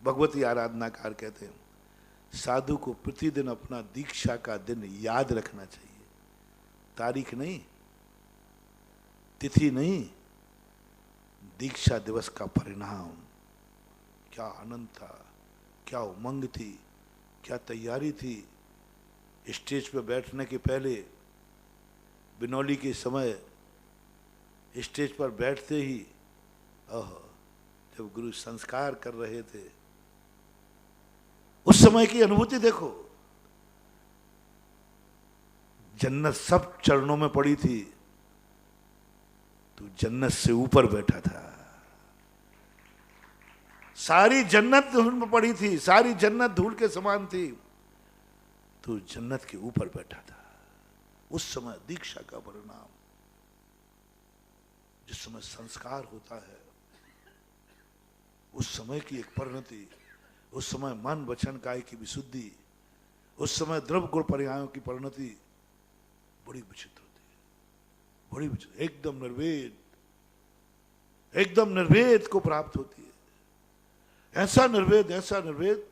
A: भगवती आराधनाकार कहते हैं, साधु को प्रतिदिन अपना दीक्षा का दिन याद रखना चाहिए। तारीख नहीं, तिथि नहीं, दीक्षा दिवस का परिणाम। क्या आनंद था, क्या उमंग थी, क्या तैयारी थी। स्टेज पर बैठने के पहले बिनौली के समय स्टेज पर बैठते ही जब गुरु संस्कार कर रहे थे, उस समय की अनुभूति देखो। जन्नत सब चरणों में पड़ी थी, तू जन्नत से ऊपर बैठा था। सारी जन्नत धूल में पड़ी थी, सारी जन्नत धूल के समान थी, तू जन्नत के ऊपर बैठा था। उस समय दीक्षा का परिणाम, जिस समय संस्कार होता है, उस समय की एक परिणति, उस समय मन वचन काया की विशुद्धि, उस समय द्रव्य गुण पर्यायों की परिणति बड़ी विचित्र होती है, बड़ी विचित्र। एकदम निर्वेद, एकदम निर्वेद को प्राप्त होती है। ऐसा निर्वेद, ऐसा निर्वेद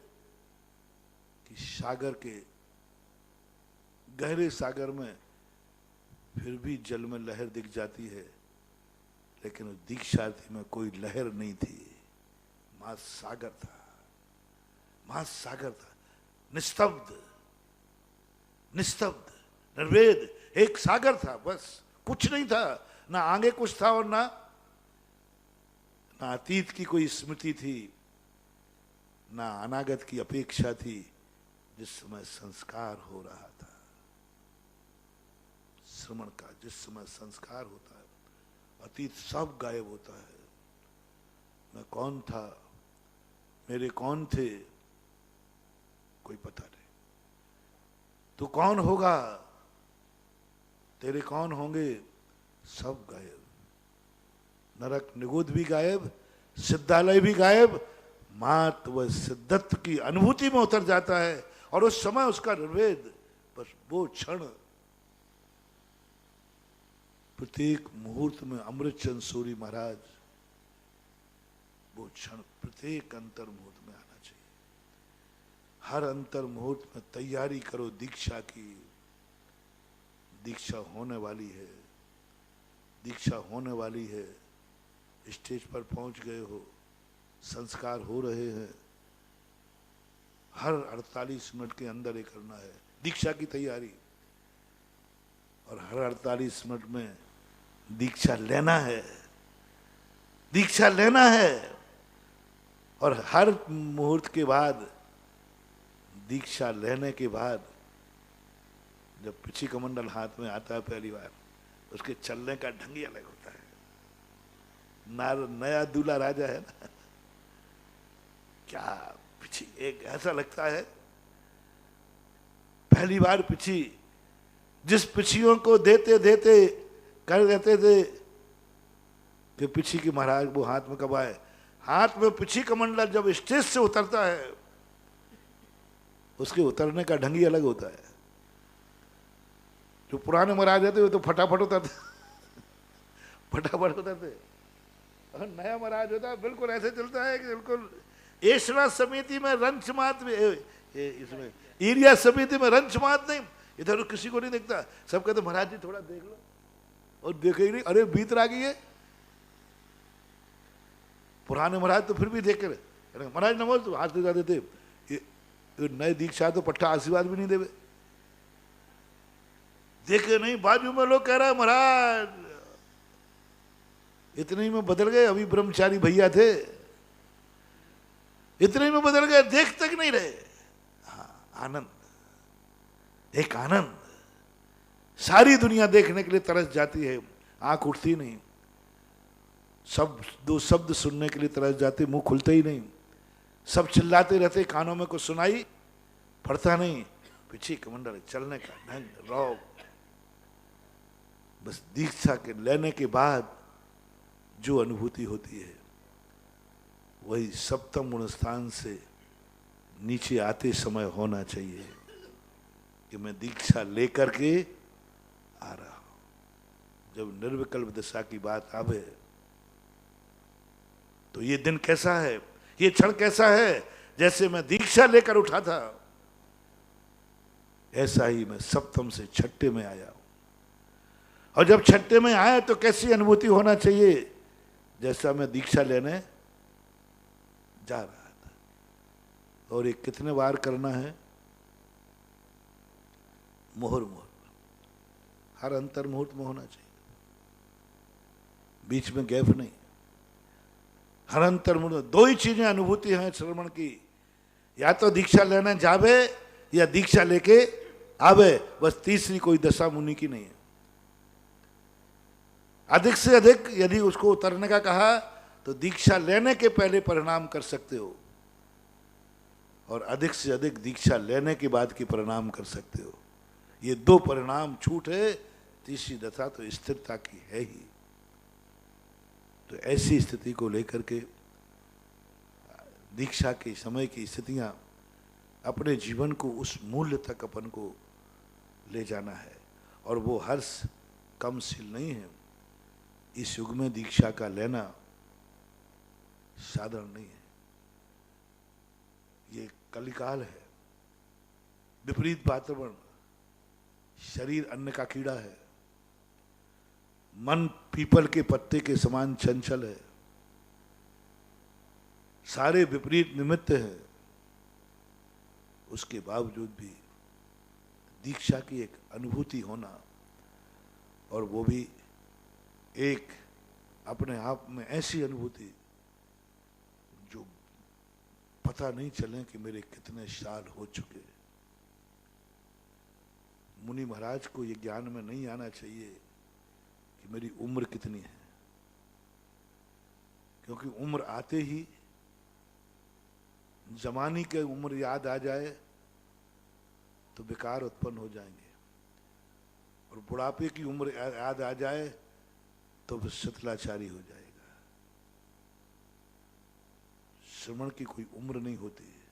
A: कि सागर के गहरे सागर में फिर भी जल में लहर दिख जाती है, लेकिन उस दीक्षार्थी में कोई लहर नहीं थी। महासागर था, महासागर था, निस्तब्ध, निस्तब्ध, निर्वेद, एक सागर था, बस कुछ नहीं था। ना आगे कुछ था और ना अतीत की कोई स्मृति थी, ना अनागत की अपेक्षा थी। जिस समय संस्कार हो रहा था, श्रवण का जिस समय संस्कार होता है, अतीत सब गायब होता है। मैं कौन था, मेरे कौन थे, कोई पता नहीं। तू कौन होगा, तेरे कौन होंगे, सब गायब। नरक निगुध भी गायब, सिद्धालय भी गायब। मात व सिद्धत्व की अनुभूति में उतर जाता है, और उस समय उसका निर्वेद, बस वो क्षण। प्रत्येक मुहूर्त में अमृतचंद सूरी महाराज, वो क्षण प्रत्येक अंतर मुहूर्त में आना चाहिए। हर अंतर मुहूर्त में तैयारी करो दीक्षा की। दीक्षा होने वाली है, दीक्षा होने वाली है। स्टेज पर पहुंच गए हो, संस्कार हो रहे हैं। हर 48 मिनट के अंदर ये करना है दीक्षा की तैयारी, और हर 48 मिनट में दीक्षा लेना है, दीक्षा लेना है। और हर मुहूर्त के बाद, दीक्षा लेने के बाद, जब पिछी कमंडल हाथ में आता है पहली बार, उसके चलने का ढंग ही अलग होता है। नया दूल्हा राजा है ना, क्या पिछी एक ऐसा लगता है। पहली बार पिछी, जिस पिछियों को देते देते कर देते थे कि पिछी की महाराज वो हाथ में कब आए। हाथ में पिछी कमंडल जब स्टेज से उतरता है, उसके उतरने का ढंग ही अलग होता है। जो पुराने महाराज रहते वो तो फटाफट उतरते, फटाफट उतरते। और नया महाराज होता है बिल्कुल ऐसे चलता है कि बिल्कुल एशना समिति में रंच मात में, इसमें एरिया समिति में रंच मात नहीं, इधर किसी को नहीं देखता। सब कहते महाराज जी थोड़ा देख लो, और देखे ही नहीं, अरे भीतर आ गई है। पुराने महाराज तो फिर भी देख कर महाराज नमो तो हाथ दिखा देते। नए दीक्षा तो पट्टा आशीर्वाद भी नहीं देवे, देखे नहीं। बाजू में लोग कह रहा है महाराज, इतने ही में बदल गए। अभी ब्रह्मचारी भैया थे, इतने ही में बदल गए, देख तक नहीं रहे। हाँ, आनंद, एक आनंद। सारी दुनिया देखने के लिए तरस जाती है, आंख उठती नहीं। सब दो शब्द सुनने के लिए तरस जाती, मुंह खुलते ही नहीं। सब चिल्लाते रहते, कानों में कुछ सुनाई पड़ता नहीं, पीछे कमंडल, चलने का ढंग, रौब। बस दीक्षा के लेने के बाद जो अनुभूति होती है वही सप्तम गुण स्थान से नीचे आते समय होना चाहिए कि मैं दीक्षा लेकर के आ रहा हूं। जब निर्विकल्प दशा की बात आवे तो ये दिन कैसा है, ये क्षण कैसा है, जैसे मैं दीक्षा लेकर उठा था ऐसा ही मैं सप्तम से छठे में आया हूं। और जब छठे में आया तो कैसी अनुभूति होना चाहिए, जैसा मैं दीक्षा लेने जा रहा था। और ये कितने बार करना है, मुहूर्त मुहूर्त, हर अंतर मुहूर्त में होना चाहिए, बीच में गैप नहीं। हर अंतर मुहूर्त दो ही चीजें अनुभूति हैं श्रवण की, या तो दीक्षा लेने जावे या दीक्षा लेके आवे, बस तीसरी कोई दशा मुनि की नहीं है। अधिक से अधिक यदि उसको उतरने का कहा तो दीक्षा लेने के पहले परिणाम कर सकते हो, और अधिक से अधिक दीक्षा लेने के बाद की परिणाम कर सकते हो। ये दो परिणाम छूट है, तीसरी दशा तो स्थिरता की है ही। तो ऐसी स्थिति को लेकर के दीक्षा के समय की स्थितियां अपने जीवन को उस मूल्य तक अपन को ले जाना है, और वो हर्ष कमशील नहीं है। इस युग में दीक्षा का लेना साधारण नहीं है, ये कलिकाल है, विपरीत वातावरण, शरीर अन्न का कीड़ा है, मन पीपल के पत्ते के समान चंचल है, सारे विपरीत निमित्त हैं। उसके बावजूद भी दीक्षा की एक अनुभूति होना, और वो भी एक अपने आप में ऐसी अनुभूति जो पता नहीं चले कि मेरे कितने साल हो चुके। मुनि महाराज को ये ज्ञान में नहीं आना चाहिए कि मेरी उम्र कितनी है, क्योंकि उम्र आते ही जवानी के उम्र याद आ जाए तो विकार उत्पन्न हो जाएंगे, और बुढ़ापे की उम्र याद आ जाए तो फिर शिथिलाचारी हो जाएगा। श्रमण की कोई उम्र नहीं होती है,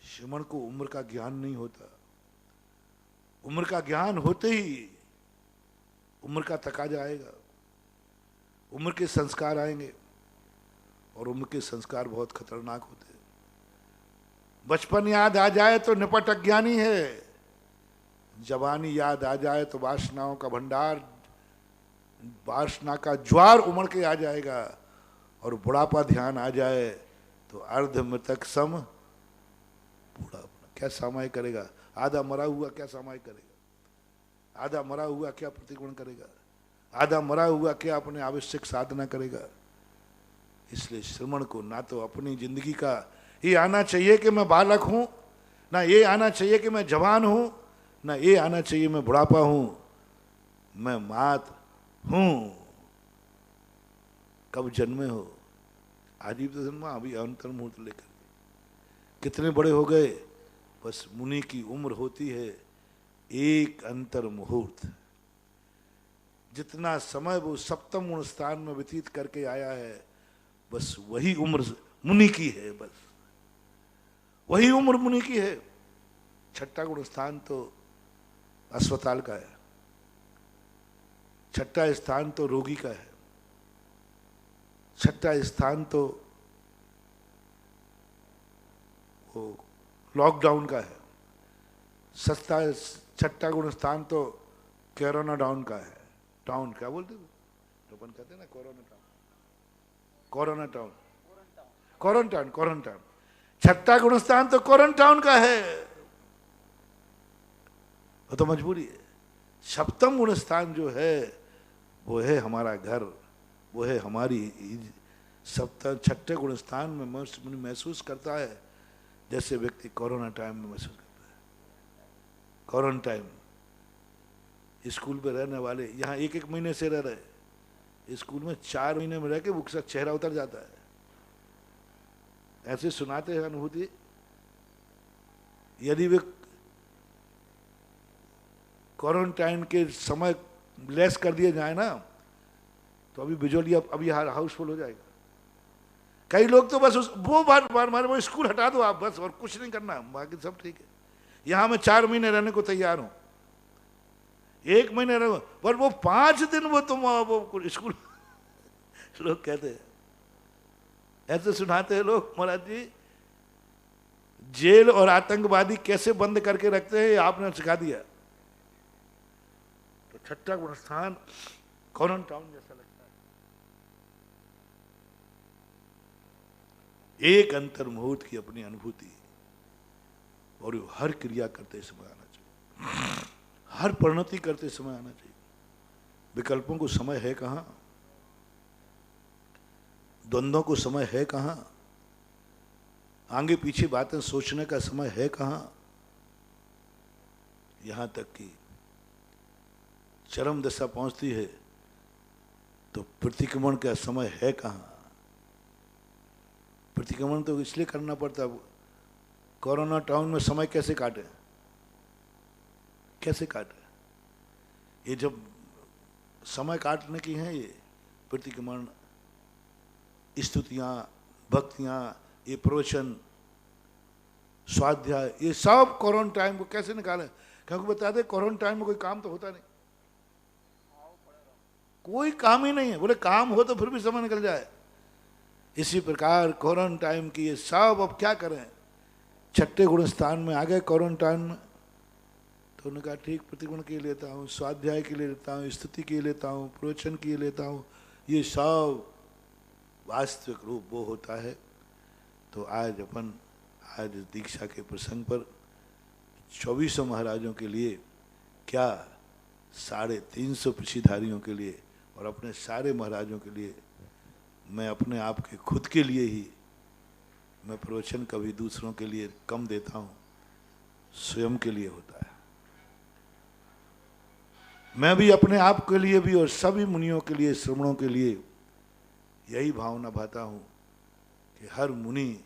A: श्रमण को उम्र का ज्ञान नहीं होता। उम्र का ज्ञान होते ही उम्र का तकाजा आएगा, उम्र के संस्कार आएंगे, और उम्र के संस्कार बहुत खतरनाक होते हैं। बचपन याद आ जाए तो निपट अज्ञानी है, जवानी याद आ जाए तो वासनाओं का भंडार, वासना का ज्वार उमड़ के आ जाएगा, और बुढ़ापा ध्यान आ जाए तो अर्ध मृतक सम बूढ़ा। क्या समाय करेगा, आधा मरा हुआ क्या समाय करेगा, आधा मरा हुआ क्या प्रतिक्रमण करेगा, आधा मरा हुआ क्या अपने आवश्यक साधना करेगा। इसलिए श्रमण को ना तो अपनी जिंदगी का ये आना चाहिए कि मैं बालक हूं, ना ये आना चाहिए कि मैं जवान हूं, ना ये आना चाहिए मैं बुढ़ापा हूं, मैं मात हूं। कब जन्मे हो, आज ही तो जन्मा, अभी अंतर मुहूर्त लेकर कितने बड़े हो गए। बस मुनि की उम्र होती है एक अंतर मुहूर्त। जितना समय वो सप्तम गुण स्थान में व्यतीत करके आया है, बस वही उम्र मुनि की है, बस वही उम्र मुनि की है। छठा गुण स्थान तो अस्पताल का है, छठा स्थान तो रोगी का है, छठा स्थान तो वो लॉकडाउन का है, छठा गुण स्थान तो कोरोना डाउन का है। टाउन क्या बोलते थे, अपन कहते हैं ना corona town, corona town, quarantine, quarantine. छठा गुण स्थान तो क्वारंटाइन का है, वो तो मजबूरी है। सप्तम गुण स्थान जो है वो है हमारा घर, वो है हमारी छठे गुण स्थान में महसूस करता है जैसे व्यक्ति कोरोना टाइम में महसूस करता है। क्वारंटाइन, स्कूल में रहने वाले यहाँ एक एक महीने से रह रहे, स्कूल में 4 महीने में रह के वो चेहरा उतर जाता है। ऐसे सुनाते हैं अनुभूति। यदि वे क्वारंटाइन के समय लेस कर दिए जाए ना, तो अभी बिजोलिया अभी हाउसफुल हो जाएगा। कई लोग तो बस वो बार वो स्कूल हटा दो आप, बस और कुछ नहीं करना, बाकी सब ठीक है। यहां मैं 4 महीने रहने को तैयार हूं, 1 महीने रहो, पर वो 5 दिन वो तुम वो स्कूल लोग कहते हैं, ऐसे सुनाते हैं लोग महाराज जी। जेल और आतंकवादी कैसे बंद करके रखते हैं, आपने सिखा दिया। तो छठा स्थान क्वारंटाइन जैसा लगता है। एक अंतर मुहूर्त की अपनी अनुभूति, और हर क्रिया करते समय आना चाहिए, हर परिणति करते समय आना चाहिए। विकल्पों को समय है कहां, द्वंद्वों को समय है कहां, आगे पीछे बातें सोचने का समय है कहां। यहां तक कि चरम दशा पहुंचती है तो प्रतिक्रमण का समय है कहां। प्रतिक्रमण तो इसलिए करना पड़ता है, कोरोना टाउन में समय कैसे काटे, कैसे काटे। ये जब समय काटने की हैं, ये प्रतिक्रमण, स्तुतियां, भक्तियां, ये प्रवचन, स्वाध्याय, ये सब क्वारंटाइन को कैसे निकालें। क्योंकि बता दे क्वारंटाइन में कोई काम तो होता नहीं, कोई काम ही नहीं है। बोले काम हो तो फिर भी समय निकल जाए। इसी प्रकार क्वारंटाइन की ये सब अब क्या करें। छठे गुण स्थान में आ गए क्वारंटाइन में, तो उन्होंने कहा ठीक, प्रतिक्रमण के लिए लेता हूँ, स्वाध्याय के लिए लेता हूँ, स्तुति के लिए लेता हूँ, प्रवचन के लिए लेता हूँ। ये सब वास्तविक रूप वो होता है। तो आज दीक्षा के प्रसंग पर 2400 महाराजों के लिए, क्या 350 पीछीधारियों के लिए और अपने सारे महाराजों के लिए, मैं अपने आप के खुद के लिए ही मैं प्रवचन कभी दूसरों के लिए कम देता हूँ, स्वयं के लिए होता है। मैं भी अपने आप के लिए भी और सभी मुनियों के लिए, श्रमणों के लिए यही भावना भाता हूँ कि हर मुनि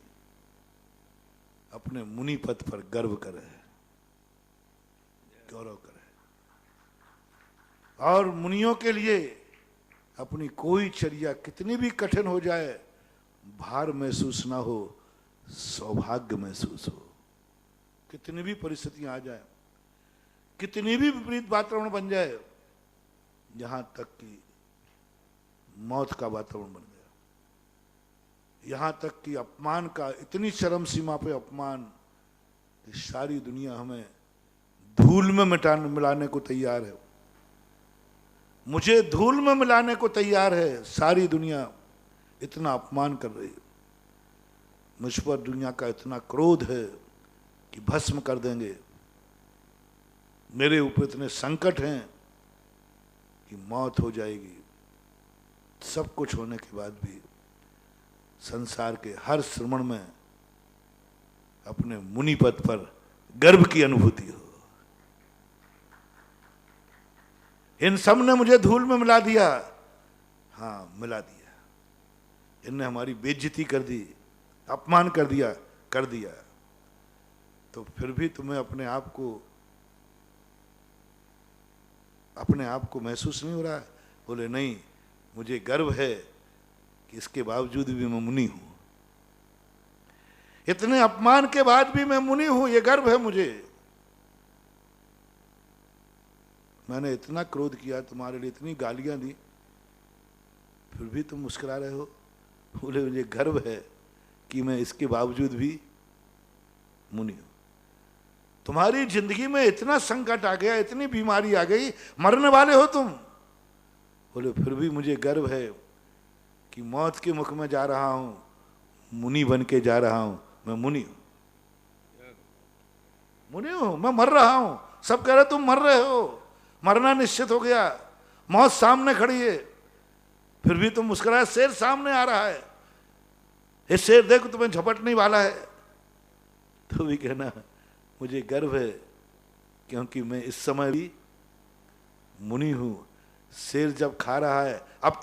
A: अपने मुनि पद पर गर्व करे, गौरव करे, और मुनियों के लिए अपनी कोई चर्या कितनी भी कठिन हो जाए भार महसूस ना हो, सौभाग्य महसूस हो। कितनी भी परिस्थितियां आ जाए, कितनी भी विपरीत वातावरण बन जाए, यहां तक कि मौत का वातावरण बन गया, यहां तक कि अपमान का, इतनी चरम सीमा पे अपमान कि सारी दुनिया हमें धूल में मिलाने को तैयार है। मुझे धूल में मिलाने को तैयार है सारी दुनिया, इतना अपमान कर रही है। मुझ पर दुनिया का इतना क्रोध है कि भस्म कर देंगे। मेरे ऊपर इतने संकट हैं कि मौत हो जाएगी। सब कुछ होने के बाद भी संसार के हर श्रमण में अपने मुनि पद पर गर्व की अनुभूति हो। इन सब ने मुझे धूल में मिला दिया, हाँ मिला दिया। इनने हमारी बेइज्जती कर दी, अपमान कर दिया, तो फिर भी तुम्हें अपने आप को महसूस नहीं हो रहा है। बोले नहीं, मुझे गर्व है कि इसके बावजूद भी मैं मुनि हूं, इतने अपमान के बाद भी मैं मुनि हूं, ये गर्व है मुझे। मैंने इतना क्रोध किया तुम्हारे लिए, इतनी गालियां दी, फिर भी तुम मुस्कुरा रहे हो। बोले मुझे गर्व है कि मैं इसके बावजूद भी मुनि हूं। तुम्हारी जिंदगी में इतना संकट आ गया, इतनी बीमारी आ गई, मरने वाले हो तुम। बोले फिर भी मुझे गर्व है कि मौत के मुख में जा रहा हूं, मुनि बन के जा रहा हूं। मैं मुनि हूं, मैं मर रहा हूं। सब कह रहे तुम मर रहे हो, मरना निश्चित हो गया, मौत सामने खड़ी है, फिर भी तुम मुस्कुराए। शेर सामने आ रहा है, ये शेर देखो तुम्हें झपटने वाला है, तो भी कहना मुझे गर्व है क्योंकि मैं इस समय भी मुनि हूं। शेर जब खा रहा है, अब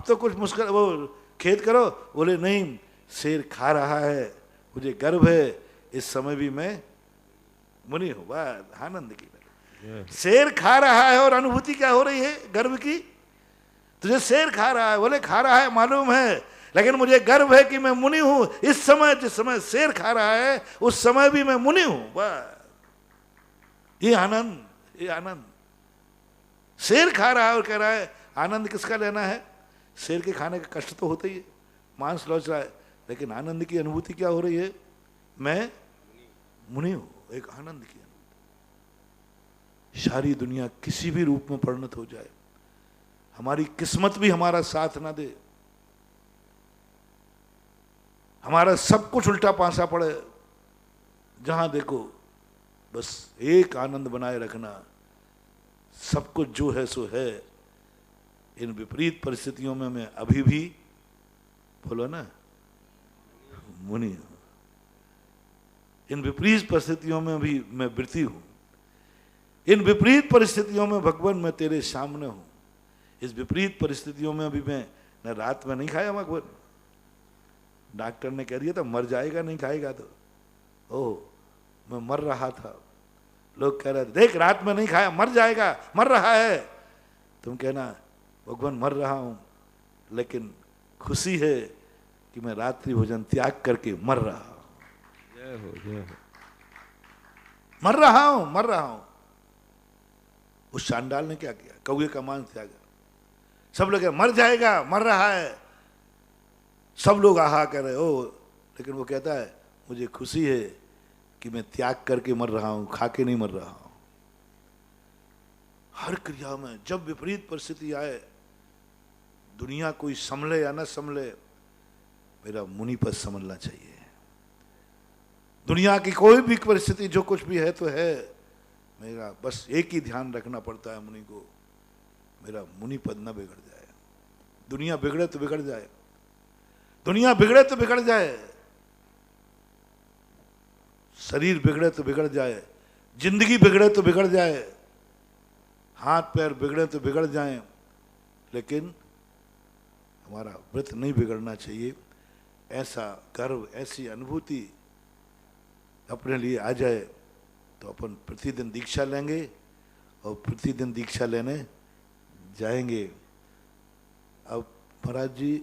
A: तो कुछ मुस्कुरा, वो खेद करो। बोले नहीं, शेर खा रहा है, मुझे गर्व है, इस समय भी मैं मुनि हूं। वाह, आनंद की बात। शेर खा रहा है और अनुभूति क्या हो रही है? गर्व की। तुझे शेर खा रहा है, बोले खा रहा है मालूम है, लेकिन मुझे गर्व है कि मैं मुनि हूं। इस समय, जिस समय शेर खा रहा है, उस समय भी मैं मुनि हूं। वाह, ये आनंद, ये आनंद। शेर खा रहा है और कह रहा है आनंद किसका लेना है? शेर के खाने का कष्ट तो होता ही है, मांस लोच रहा है, लेकिन आनंद की अनुभूति क्या हो रही है? मैं मुनि हूं। एक आनंद की अनुभूति। सारी दुनिया किसी भी रूप में परिणत हो जाए, हमारी किस्मत भी हमारा साथ ना दे, हमारा सब कुछ उल्टा पासा पड़े, जहां देखो बस एक आनंद बनाए रखना। सब कुछ जो है सो है। इन विपरीत परिस्थितियों में मैं अभी भी, बोलो ना, मुनि हूं। इन विपरीत परिस्थितियों में भी मैं वृत्ति हूं। इन विपरीत परिस्थितियों में भगवान मैं तेरे सामने हूं। इस विपरीत परिस्थितियों में अभी मैं न रात में नहीं खाया भगवान, डॉक्टर ने कह दिया था मर जाएगा नहीं खाएगा तो, ओह मैं मर रहा था। लोग कह रहे थे देख रात में नहीं खाया मर जाएगा, मर रहा है। तुम कहना भगवान मर रहा हूं, लेकिन खुशी है कि मैं रात्रि भोजन त्याग करके मर रहा हूं।
C: जय हो, जय हो।
A: मर रहा हूं, मर रहा हूं। उस चांडाल ने क्या किया? कौए का मांस त्यागा। सब लोग मर जाएगा, मर रहा है, सब लोग आहा कर रहे हो, लेकिन वो कहता है मुझे खुशी है कि मैं त्याग करके मर रहा हूं, खा के नहीं मर रहा हूं। हर क्रिया में जब विपरीत परिस्थिति आए, दुनिया कोई संभले या न संभले, मेरा मुनि पद समझना चाहिए। दुनिया की कोई भी परिस्थिति जो कुछ भी है तो है, मेरा बस एक ही ध्यान रखना पड़ता है मुनि को, मेरा मुनि पद न बिगड़ जाए। दुनिया बिगड़े तो बिगड़ जाए, दुनिया बिगड़े तो बिगड़ जाए, शरीर बिगड़े तो बिगड़ जाए, जिंदगी बिगड़े तो बिगड़ जाए, हाथ पैर बिगड़े तो बिगड़ जाए, लेकिन हमारा व्रत नहीं बिगड़ना चाहिए। ऐसा गर्व, ऐसी अनुभूति अपने लिए आ जाए तो अपन प्रतिदिन दीक्षा लेंगे और प्रतिदिन दीक्षा लेने जाएंगे। अब महाराज जी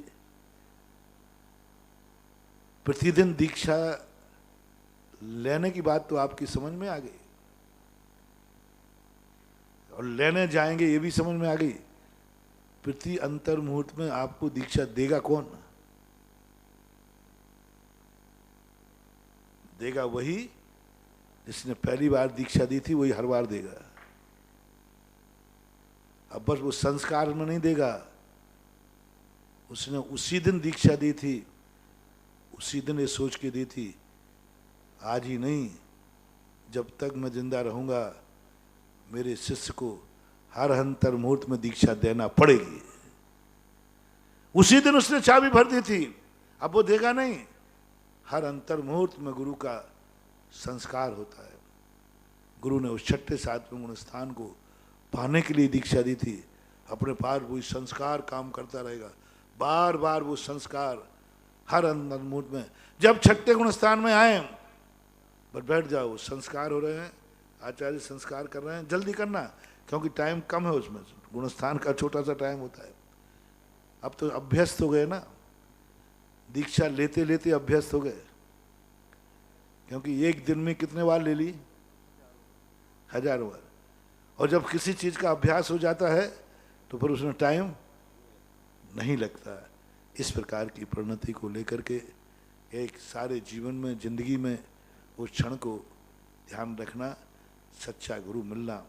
A: प्रतिदिन दीक्षा लेने की बात तो आपकी समझ में आ गई, और लेने जाएंगे ये भी समझ में आ गई। प्रति अंतर मुहूर्त में आपको दीक्षा देगा कौन? देगा वही जिसने पहली बार दीक्षा दी थी, वही हर बार देगा। अब बस वो संस्कार में नहीं देगा, उसने उसी दिन दीक्षा दी थी, उसी दिन ये सोच के दी थी आज ही नहीं, जब तक मैं जिंदा रहूंगा मेरे शिष्य को हर अंतर मुहूर्त में दीक्षा देना पड़ेगी। उसी दिन उसने चाबी भर दी थी, अब वो देगा नहीं। हर अंतर मुहूर्त में गुरु का संस्कार होता है। गुरु ने उस छठे सातवें गुण स्थान को पाने के लिए दीक्षा दी थी। अपने पार वही संस्कार काम करता रहेगा, बार बार वो संस्कार हर अंतर मुहूर्त में। जब छठे गुण स्थान में आए बस बैठ जाओ, संस्कार हो रहे हैं, आचार्य संस्कार कर रहे हैं, जल्दी करना क्योंकि टाइम कम है उसमें, गुणस्थान का छोटा सा टाइम होता है। अब तो अभ्यस्त हो गए ना, दीक्षा लेते लेते अभ्यस्त हो गए, क्योंकि एक दिन में कितने बार ले ली? 1000 बार। और जब किसी चीज का अभ्यास हो जाता है तो फिर उसमें टाइम नहीं लगता। इस प्रकार की प्रणति को लेकर के एक सारे जीवन में, जिंदगी में उस क्षण को ध्यान रखना, सच्चा गुरु मिलना,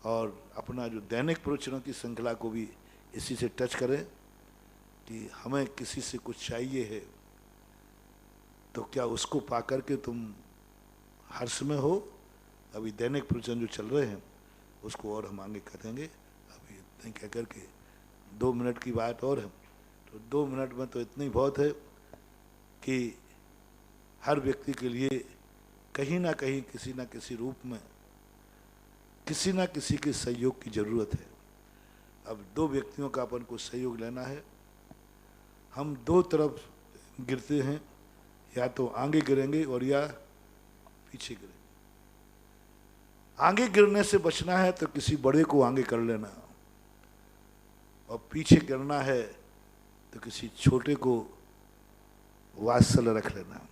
A: और अपना जो दैनिक प्रवचनों की श्रृंखला को भी इसी से टच करें कि हमें किसी से कुछ चाहिए है तो क्या उसको पाकर के तुम हर्ष में हो? अभी दैनिक प्रवचन जो चल रहे हैं उसको और हम आगे करेंगे। अभी इतने कह करके 2 मिनट की बात और है, तो 2 मिनट में तो इतना ही बहुत है कि हर व्यक्ति के लिए कहीं ना कहीं, किसी ना किसी रूप में, किसी ना किसी के सहयोग की जरूरत है। अब 2 व्यक्तियों का अपन को सहयोग लेना है। हम 2 तरफ गिरते हैं, या तो आगे गिरेंगे और या पीछे गिरेंगे। आगे गिरने से बचना है तो किसी बड़े को आगे कर लेना, और पीछे गिरना है तो किसी छोटे को वात्सल्य रख लेना।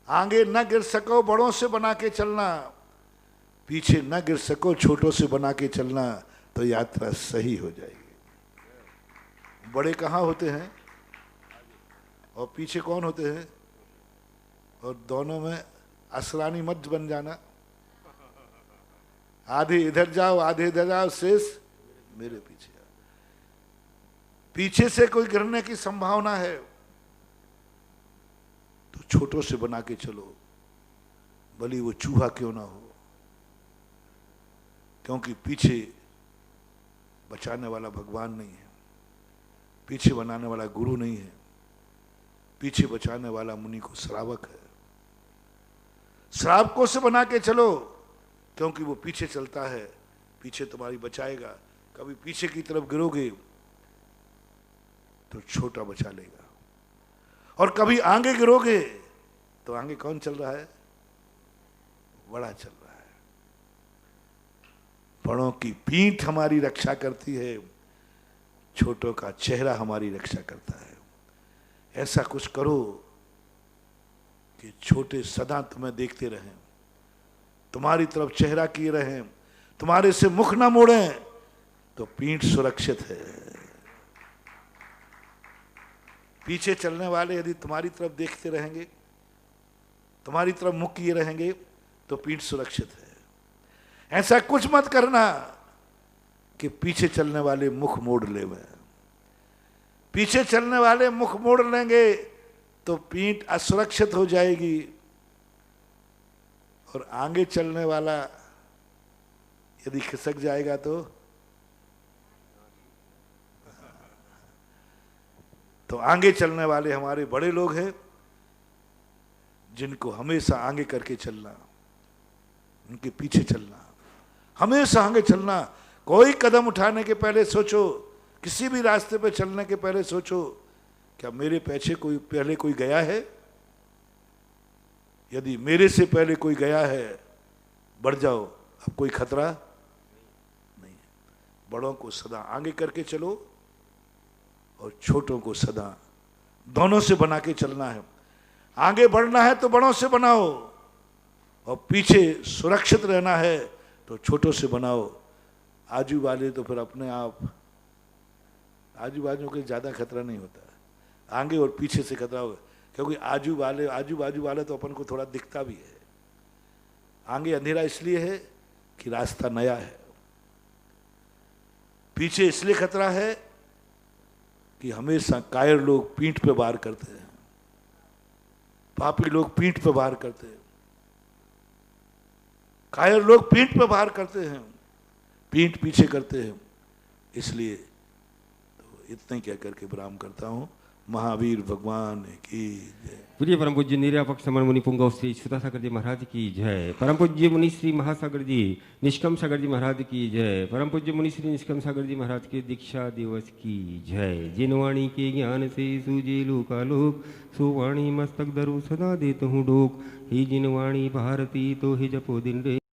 A: आगे न गिर सको बड़ों से बना के चलना, पीछे न गिर सको छोटों से बना के चलना, तो यात्रा सही हो जाएगी। बड़े कहाँ होते हैं और पीछे कौन होते हैं, और दोनों में असरानी मत बन जाना। आधे इधर जाओ आधे इधर जाओ, शेष मेरे पीछे आओ। पीछे से कोई गिरने की संभावना है तो छोटों से बना के चलो, भले वो चूहा क्यों ना हो, क्योंकि पीछे बचाने वाला भगवान नहीं है, पीछे बनाने वाला गुरु नहीं है, पीछे बचाने वाला मुनि को श्रावक है। श्रावकों से बना के चलो, क्योंकि वो पीछे चलता है, पीछे तुम्हारी बचाएगा। कभी पीछे की तरफ गिरोगे तो छोटा बचा लेगा, और कभी आगे गिरोगे तो आगे कौन चल रहा है, बड़ा चल रहा है। बड़ों की पीठ हमारी रक्षा करती है, छोटों का चेहरा हमारी रक्षा करता है। ऐसा कुछ करो कि छोटे सदा तुम्हें देखते रहें, तुम्हारी तरफ चेहरा किए रहें, तुम्हारे से मुख ना मोड़ें, तो पीठ सुरक्षित है। पीछे चलने वाले यदि तुम्हारी तरफ देखते रहेंगे, तुम्हारी तरफ मुख किए रहेंगे, तो पीठ सुरक्षित है। ऐसा कुछ मत करना कि पीछे चलने वाले मुख मोड़ ले। पीछे चलने वाले मुख मोड़ लेंगे तो पीठ असुरक्षित हो जाएगी, और आगे चलने वाला यदि खिसक जाएगा तो आगे चलने वाले हमारे बड़े लोग हैं, जिनको हमेशा आगे करके चलना, उनके पीछे चलना, हमेशा आगे चलना। कोई कदम उठाने के पहले सोचो, किसी भी रास्ते पे चलने के पहले सोचो, क्या मेरे पीछे पहले कोई गया है? यदि मेरे से पहले कोई गया है, बढ़ जाओ, अब कोई खतरा नहीं। बड़ों को सदा आगे करके चलो, और छोटों को सदा दोनों से बना के चलना है। आगे बढ़ना है तो बड़ों से बनाओ, और पीछे सुरक्षित रहना है तो छोटों से बनाओ। आजू वाले तो फिर अपने आप, आजू बाजू के ज़्यादा खतरा नहीं होता, आगे और पीछे से खतरा होगा, क्योंकि आजू बाजू वाले तो अपन को थोड़ा दिखता भी है। आगे अंधेरा इसलिए है कि रास्ता नया है, पीछे इसलिए खतरा है कि हमेशा कायर लोग पीठ पे वार करते हैं, पापी लोग पीठ पे वार करते हैं, कायर लोग पीठ पे वार करते हैं, पीठ पीछे करते हैं। इसलिए तो इतना कह करके विराम करता हूँ। महावीर भगवान की जय।
C: प्रिय परम पूज्य निर्यापक समन मुनि पुंगव श्री सुधासागर जी महाराज की जय। परम पूज्य मुनि श्री महासागर जी निष्कम सागर जी महाराज की जय। परम पूज्य मुनि श्री निष्कम सागर जी महाराज के दीक्षा दिवस की जय। जिनवाणी के ज्ञान से सूझे लोकालोक, सुवाणी मस्तक धरु सदा देत हूँ डोक। ही जिनवाणी भारती तो ही जपो दिन रे।